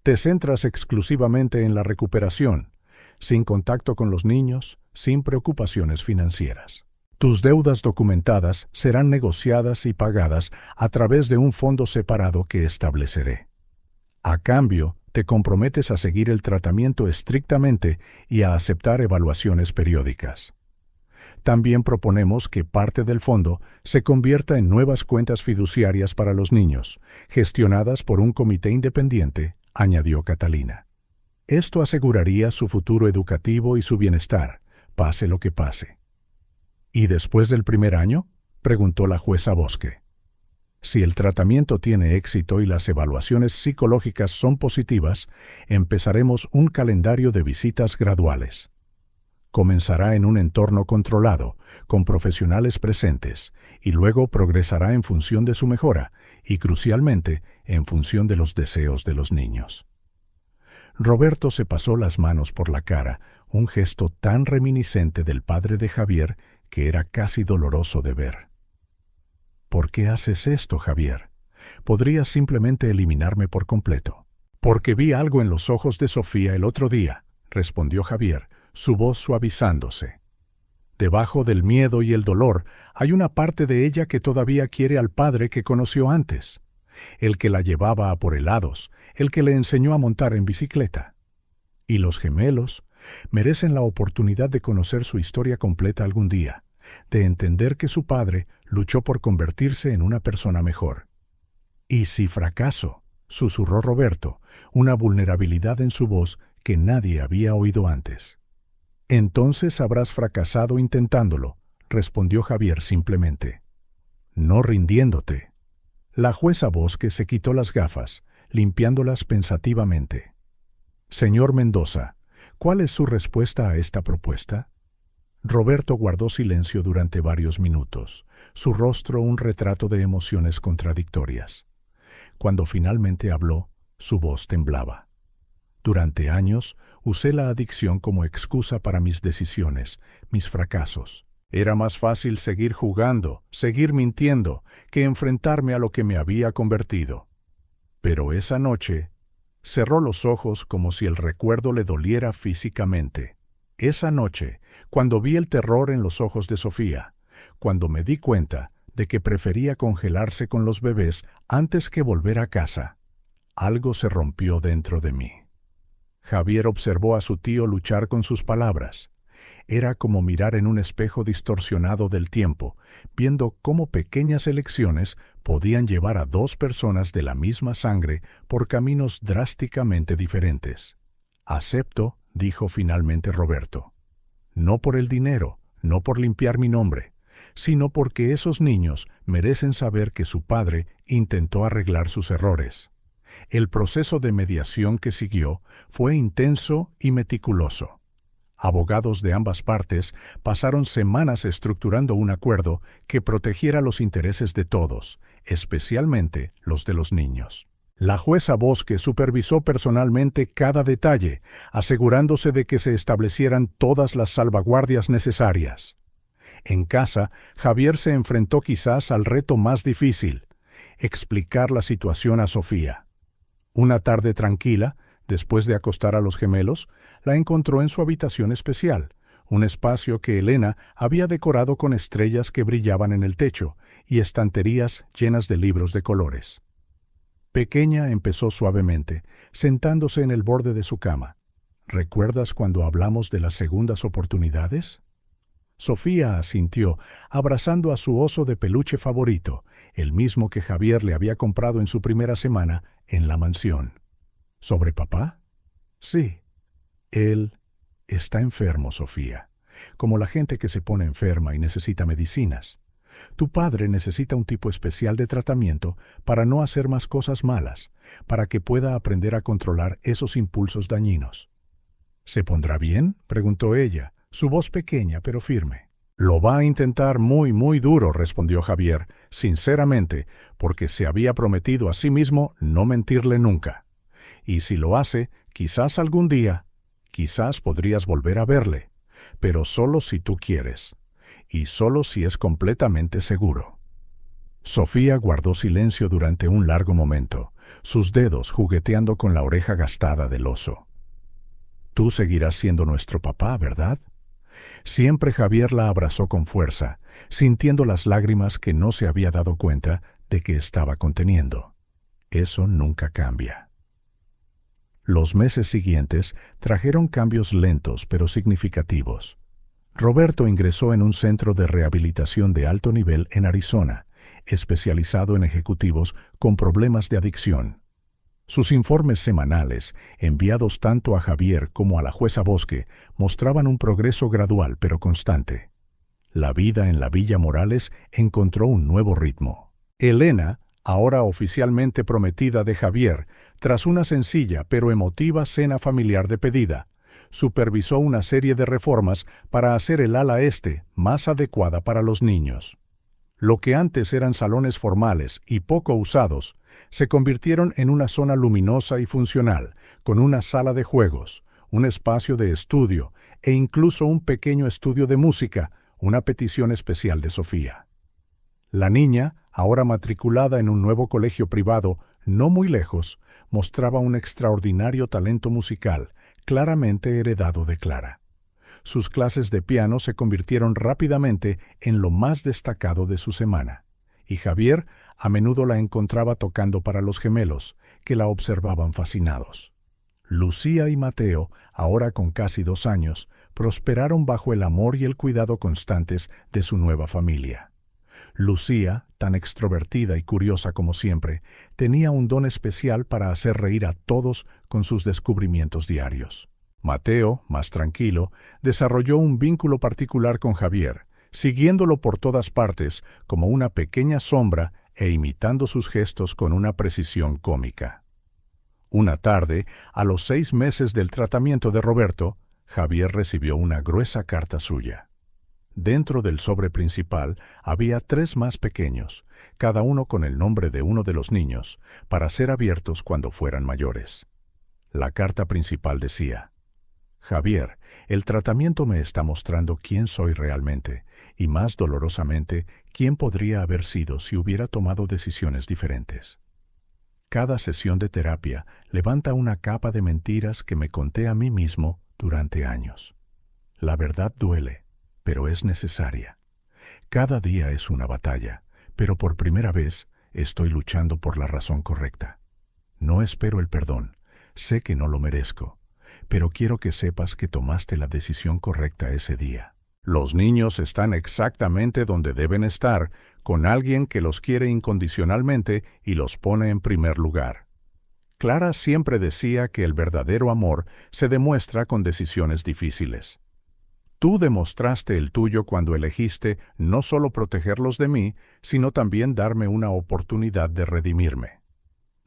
Te centras exclusivamente en la recuperación, sin contacto con los niños, sin preocupaciones financieras. Tus deudas documentadas serán negociadas y pagadas a través de un fondo separado que estableceré. A cambio, te comprometes a seguir el tratamiento estrictamente y a aceptar evaluaciones periódicas. También proponemos que parte del fondo se convierta en nuevas cuentas fiduciarias para los niños, gestionadas por un comité independiente, añadió Catalina. Esto aseguraría su futuro educativo y su bienestar, pase lo que pase. ¿Y después del primer año?, preguntó la jueza Bosque. Si el tratamiento tiene éxito y las evaluaciones psicológicas son positivas, empezaremos un calendario de visitas graduales. Comenzará en un entorno controlado, con profesionales presentes, y luego progresará en función de su mejora y, crucialmente, en función de los deseos de los niños. Roberto se pasó las manos por la cara, un gesto tan reminiscente del padre de Javier que era casi doloroso de ver. ¿Por qué haces esto, Javier? Podrías simplemente eliminarme por completo. Porque vi algo en los ojos de Sofía el otro día, respondió Javier, su voz suavizándose. Debajo del miedo y el dolor hay una parte de ella que todavía quiere al padre que conoció antes, el que la llevaba a por helados, el que le enseñó a montar en bicicleta. Y los gemelos merecen la oportunidad de conocer su historia completa algún día, de entender que su padre luchó por convertirse en una persona mejor. «¿Y si fracaso?», susurró Roberto, una vulnerabilidad en su voz que nadie había oído antes. «Entonces habrás fracasado intentándolo», respondió Javier simplemente. «No rindiéndote». La jueza Bosque se quitó las gafas, limpiándolas pensativamente. «Señor Mendoza, ¿cuál es su respuesta a esta propuesta?». Roberto guardó silencio durante varios minutos, su rostro un retrato de emociones contradictorias. Cuando finalmente habló, su voz temblaba. Durante años usé la adicción como excusa para mis decisiones, mis fracasos. Era más fácil seguir jugando, seguir mintiendo, que enfrentarme a lo que me había convertido. Pero esa noche cerró los ojos como si el recuerdo le doliera físicamente. Esa noche, cuando vi el terror en los ojos de Sofía, cuando me di cuenta de que prefería congelarse con los bebés antes que volver a casa, algo se rompió dentro de mí. Javier observó a su tío luchar con sus palabras. Era como mirar en un espejo distorsionado del tiempo, viendo cómo pequeñas elecciones podían llevar a dos personas de la misma sangre por caminos drásticamente diferentes. «Acepto», dijo finalmente Roberto. «No por el dinero, no por limpiar mi nombre, sino porque esos niños merecen saber que su padre intentó arreglar sus errores». El proceso de mediación que siguió fue intenso y meticuloso. Abogados de ambas partes pasaron semanas estructurando un acuerdo que protegiera los intereses de todos, especialmente los de los niños. La jueza Bosque supervisó personalmente cada detalle, asegurándose de que se establecieran todas las salvaguardias necesarias. En casa, Javier se enfrentó quizás al reto más difícil: explicar la situación a Sofía. Una tarde tranquila, después de acostar a los gemelos, la encontró en su habitación especial, un espacio que Elena había decorado con estrellas que brillaban en el techo y estanterías llenas de libros de colores. Pequeña, empezó suavemente, sentándose en el borde de su cama. «¿Recuerdas cuando hablamos de las segundas oportunidades?». Sofía asintió, abrazando a su oso de peluche favorito, el mismo que Javier le había comprado en su primera semana en la mansión. ¿Sobre papá? Sí. Él está enfermo, Sofía, como la gente que se pone enferma y necesita medicinas. Tu padre necesita un tipo especial de tratamiento para no hacer más cosas malas, para que pueda aprender a controlar esos impulsos dañinos. ¿Se pondrá bien?, preguntó ella, su voz pequeña pero firme. «Lo va a intentar muy, muy duro», respondió Javier, sinceramente, porque se había prometido a sí mismo no mentirle nunca. «Y si lo hace, quizás algún día, Quizás podrías volver a verle, pero solo si tú quieres, y solo si es completamente seguro. Sofía guardó silencio durante un largo momento, sus dedos jugueteando con la oreja gastada del oso. Tú seguirás siendo nuestro papá, ¿verdad? Siempre Javier la abrazó con fuerza, sintiendo las lágrimas que no se había dado cuenta de que estaba conteniendo. Eso nunca cambia. Los meses siguientes trajeron cambios lentos pero significativos. Roberto ingresó en un centro de rehabilitación de alto nivel en Arizona, especializado en ejecutivos con problemas de adicción. Sus informes semanales, enviados tanto a Javier como a la jueza Bosque, mostraban un progreso gradual pero constante. La vida en la Villa Morales encontró un nuevo ritmo. Elena, ahora oficialmente prometida de Javier, tras una sencilla pero emotiva cena familiar de pedida, supervisó una serie de reformas para hacer el ala este más adecuada para los niños. Lo que antes eran salones formales y poco usados, se convirtieron en una zona luminosa y funcional, con una sala de juegos, un espacio de estudio e incluso un pequeño estudio de música, una petición especial de Sofía. La niña, ahora matriculada en un nuevo colegio privado, no muy lejos, mostraba un extraordinario talento musical, claramente heredado de Clara. Sus clases de piano se convirtieron rápidamente en lo más destacado de su semana, y Javier a menudo la encontraba tocando para los gemelos, que la observaban fascinados. Lucía y Mateo, ahora con casi 2 años, prosperaron bajo el amor y el cuidado constantes de su nueva familia. Lucía, tan extrovertida y curiosa como siempre, tenía un don especial para hacer reír a todos con sus descubrimientos diarios. Mateo, más tranquilo, desarrolló un vínculo particular con Javier, siguiéndolo por todas partes como una pequeña sombra e imitando sus gestos con una precisión cómica. Una tarde, a los 6 meses del tratamiento de Roberto, Javier recibió una gruesa carta suya. Dentro del sobre principal había 3 más pequeños, cada uno con el nombre de uno de los niños, para ser abiertos cuando fueran mayores. La carta principal decía: Javier, el tratamiento me está mostrando quién soy realmente, y más dolorosamente, quién podría haber sido si hubiera tomado decisiones diferentes. Cada sesión de terapia levanta una capa de mentiras que me conté a mí mismo durante años. La verdad duele, pero es necesaria. Cada día es una batalla, pero por primera vez estoy luchando por la razón correcta. No espero el perdón, sé que no lo merezco, pero quiero que sepas que tomaste la decisión correcta ese día. Los niños están exactamente donde deben estar, con alguien que los quiere incondicionalmente y los pone en primer lugar. Clara siempre decía que el verdadero amor se demuestra con decisiones difíciles. Tú demostraste el tuyo cuando elegiste no solo protegerlos de mí, sino también darme una oportunidad de redimirme.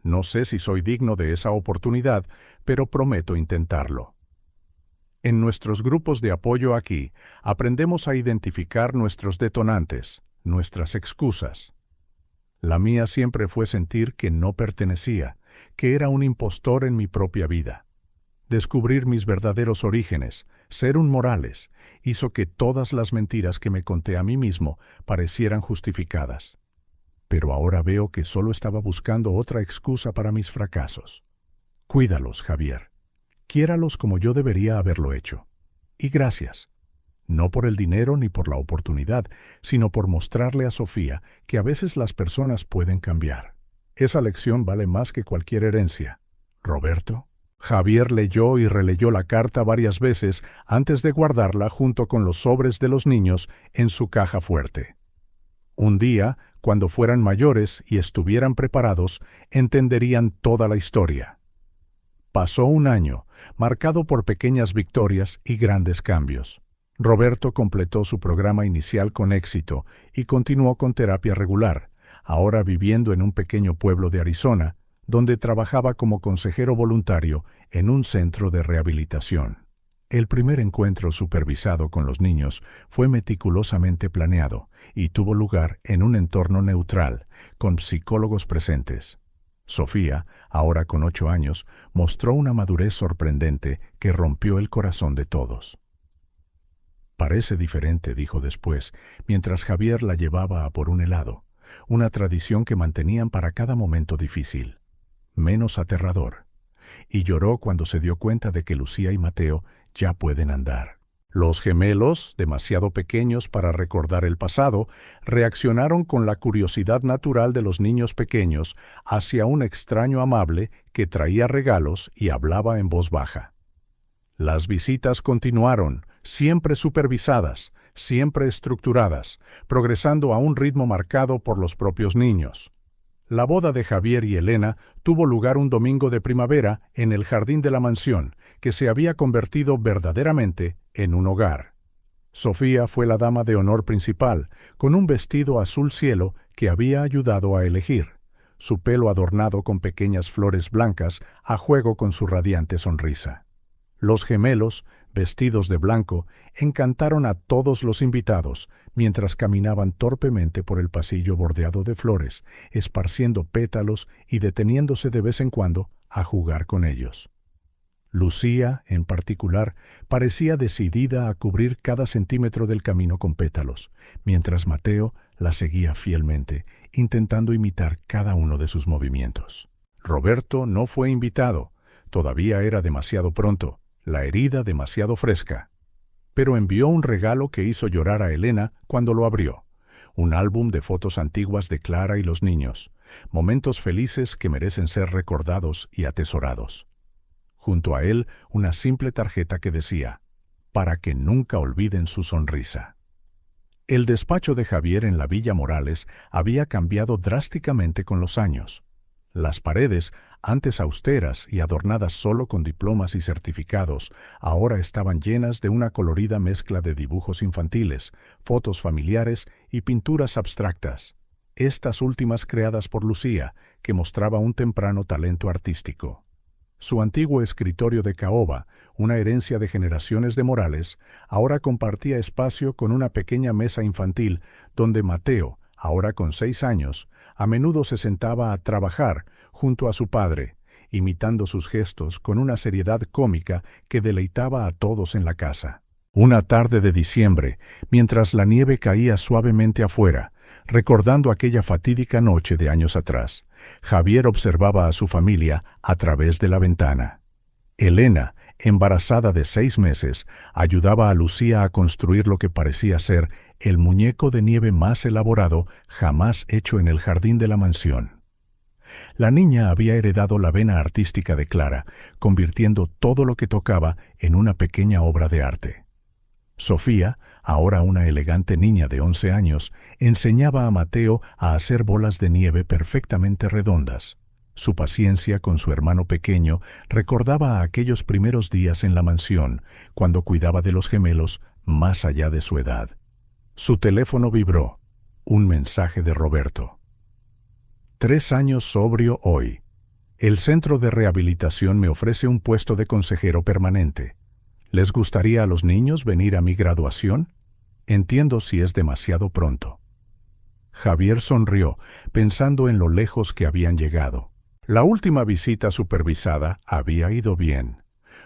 No sé si soy digno de esa oportunidad, pero prometo intentarlo. En nuestros grupos de apoyo aquí, aprendemos a identificar nuestros detonantes, nuestras excusas. La mía siempre fue sentir que no pertenecía, que era un impostor en mi propia vida. Descubrir mis verdaderos orígenes, ser un Morales, hizo que todas las mentiras que me conté a mí mismo parecieran justificadas. Pero ahora veo que solo estaba buscando otra excusa para mis fracasos. Cuídalos, Javier. Quiéralos como yo debería haberlo hecho. Y gracias. No por el dinero ni por la oportunidad, sino por mostrarle a Sofía que a veces las personas pueden cambiar. Esa lección vale más que cualquier herencia. Roberto. Javier leyó y releyó la carta varias veces antes de guardarla junto con los sobres de los niños en su caja fuerte. Un día, cuando fueran mayores y estuvieran preparados, entenderían toda la historia. Pasó un año, marcado por pequeñas victorias y grandes cambios. Roberto completó su programa inicial con éxito y continuó con terapia regular, ahora viviendo en un pequeño pueblo de Arizona, donde trabajaba como consejero voluntario en un centro de rehabilitación. El primer encuentro supervisado con los niños fue meticulosamente planeado y tuvo lugar en un entorno neutral, con psicólogos presentes. Sofía, ahora con 8 años, mostró una madurez sorprendente que rompió el corazón de todos. «Parece diferente», dijo después, mientras Javier la llevaba a por un helado, una tradición que mantenían para cada momento difícil. Menos aterrador. Y lloró cuando se dio cuenta de que Lucía y Mateo ya pueden andar. Los gemelos, demasiado pequeños para recordar el pasado, reaccionaron con la curiosidad natural de los niños pequeños hacia un extraño amable que traía regalos y hablaba en voz baja. Las visitas continuaron, siempre supervisadas, siempre estructuradas, progresando a un ritmo marcado por los propios niños. La boda de Javier y Elena tuvo lugar un domingo de primavera en el jardín de la mansión, que se había convertido verdaderamente en un hogar. Sofía fue la dama de honor principal, con un vestido azul cielo que había ayudado a elegir, su pelo adornado con pequeñas flores blancas a juego con su radiante sonrisa. Los gemelos, vestidos de blanco, encantaron a todos los invitados mientras caminaban torpemente por el pasillo bordeado de flores, esparciendo pétalos y deteniéndose de vez en cuando a jugar con ellos. Lucía, en particular, parecía decidida a cubrir cada centímetro del camino con pétalos, mientras Mateo la seguía fielmente, intentando imitar cada uno de sus movimientos. Roberto no fue invitado, todavía era demasiado pronto, la herida demasiado fresca, pero envió un regalo que hizo llorar a Elena cuando lo abrió, un álbum de fotos antiguas de Clara y los niños, momentos felices que merecen ser recordados y atesorados. Junto a él, una simple tarjeta que decía, «Para que nunca olviden su sonrisa». El despacho de Javier en la Villa Morales había cambiado drásticamente con los años. Las paredes, antes austeras y adornadas solo con diplomas y certificados, ahora estaban llenas de una colorida mezcla de dibujos infantiles, fotos familiares y pinturas abstractas, estas últimas creadas por Lucía, que mostraba un temprano talento artístico. Su antiguo escritorio de caoba, una herencia de generaciones de Morales, ahora compartía espacio con una pequeña mesa infantil donde Mateo, ahora con 6 años, a menudo se sentaba a trabajar junto a su padre, imitando sus gestos con una seriedad cómica que deleitaba a todos en la casa. Una tarde de diciembre, mientras la nieve caía suavemente afuera, recordando aquella fatídica noche de años atrás, Javier observaba a su familia a través de la ventana. Elena, embarazada de 6 meses, ayudaba a Lucía a construir lo que parecía ser el muñeco de nieve más elaborado jamás hecho en el jardín de la mansión. La niña había heredado la vena artística de Clara, convirtiendo todo lo que tocaba en una pequeña obra de arte. Sofía, ahora una elegante niña de 11 años, enseñaba a Mateo a hacer bolas de nieve perfectamente redondas. Su paciencia con su hermano pequeño recordaba a aquellos primeros días en la mansión, cuando cuidaba de los gemelos más allá de su edad. Su teléfono vibró. Un mensaje de Roberto. 3 años sobrio hoy. El centro de rehabilitación me ofrece un puesto de consejero permanente. ¿Les gustaría a los niños venir a mi graduación? Entiendo si es demasiado pronto. Javier sonrió, pensando en lo lejos que habían llegado. La última visita supervisada había ido bien.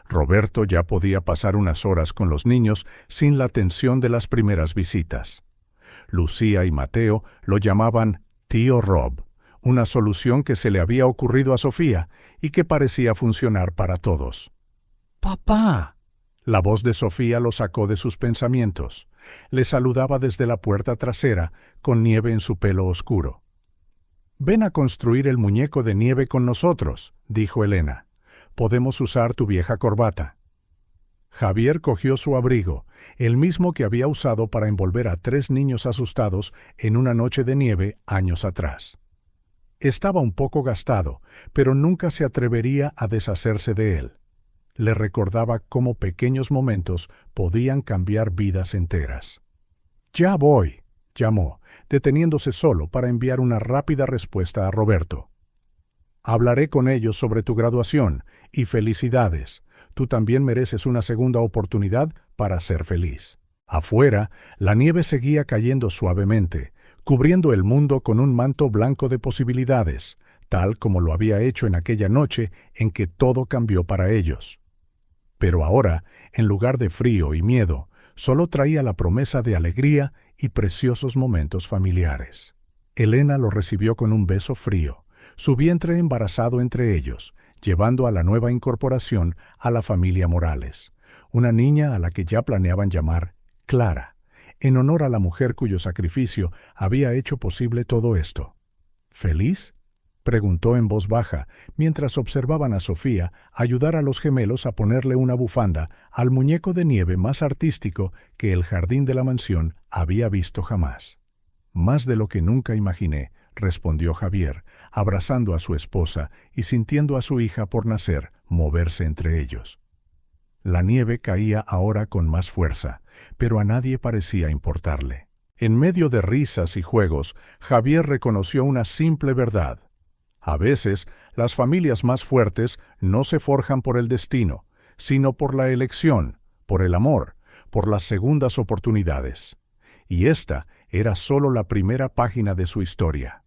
Roberto ya podía pasar unas horas con los niños sin la tensión de las primeras visitas. Lucía y Mateo lo llamaban Tío Rob, una solución que se le había ocurrido a Sofía y que parecía funcionar para todos. «¡Papá!». La voz de Sofía lo sacó de sus pensamientos. Le saludaba desde la puerta trasera, con nieve en su pelo oscuro. «Ven a construir el muñeco de nieve con nosotros», dijo Elena. «Podemos usar tu vieja corbata». Javier cogió su abrigo, el mismo que había usado para envolver a 3 niños asustados en una noche de nieve años atrás. Estaba un poco gastado, pero nunca se atrevería a deshacerse de él. Le recordaba cómo pequeños momentos podían cambiar vidas enteras. «Ya voy», llamó, deteniéndose solo para enviar una rápida respuesta a Roberto. «Hablaré con ellos sobre tu graduación, y felicidades. Tú también mereces una segunda oportunidad para ser feliz». Afuera, la nieve seguía cayendo suavemente, cubriendo el mundo con un manto blanco de posibilidades, tal como lo había hecho en aquella noche en que todo cambió para ellos. Pero ahora, en lugar de frío y miedo, solo traía la promesa de alegría y preciosos momentos familiares. Elena lo recibió con un beso frío, su vientre embarazado entre ellos, llevando a la nueva incorporación a la familia Morales, una niña a la que ya planeaban llamar Clara, en honor a la mujer cuyo sacrificio había hecho posible todo esto. ¿Feliz?, preguntó en voz baja, mientras observaban a Sofía ayudar a los gemelos a ponerle una bufanda al muñeco de nieve más artístico que el jardín de la mansión había visto jamás. Más de lo que nunca imaginé, respondió Javier, abrazando a su esposa y sintiendo a su hija por nacer moverse entre ellos. La nieve caía ahora con más fuerza, pero a nadie parecía importarle. En medio de risas y juegos, Javier reconoció una simple verdad. A veces, las familias más fuertes no se forjan por el destino, sino por la elección, por el amor, por las segundas oportunidades. Y esta era solo la primera página de su historia.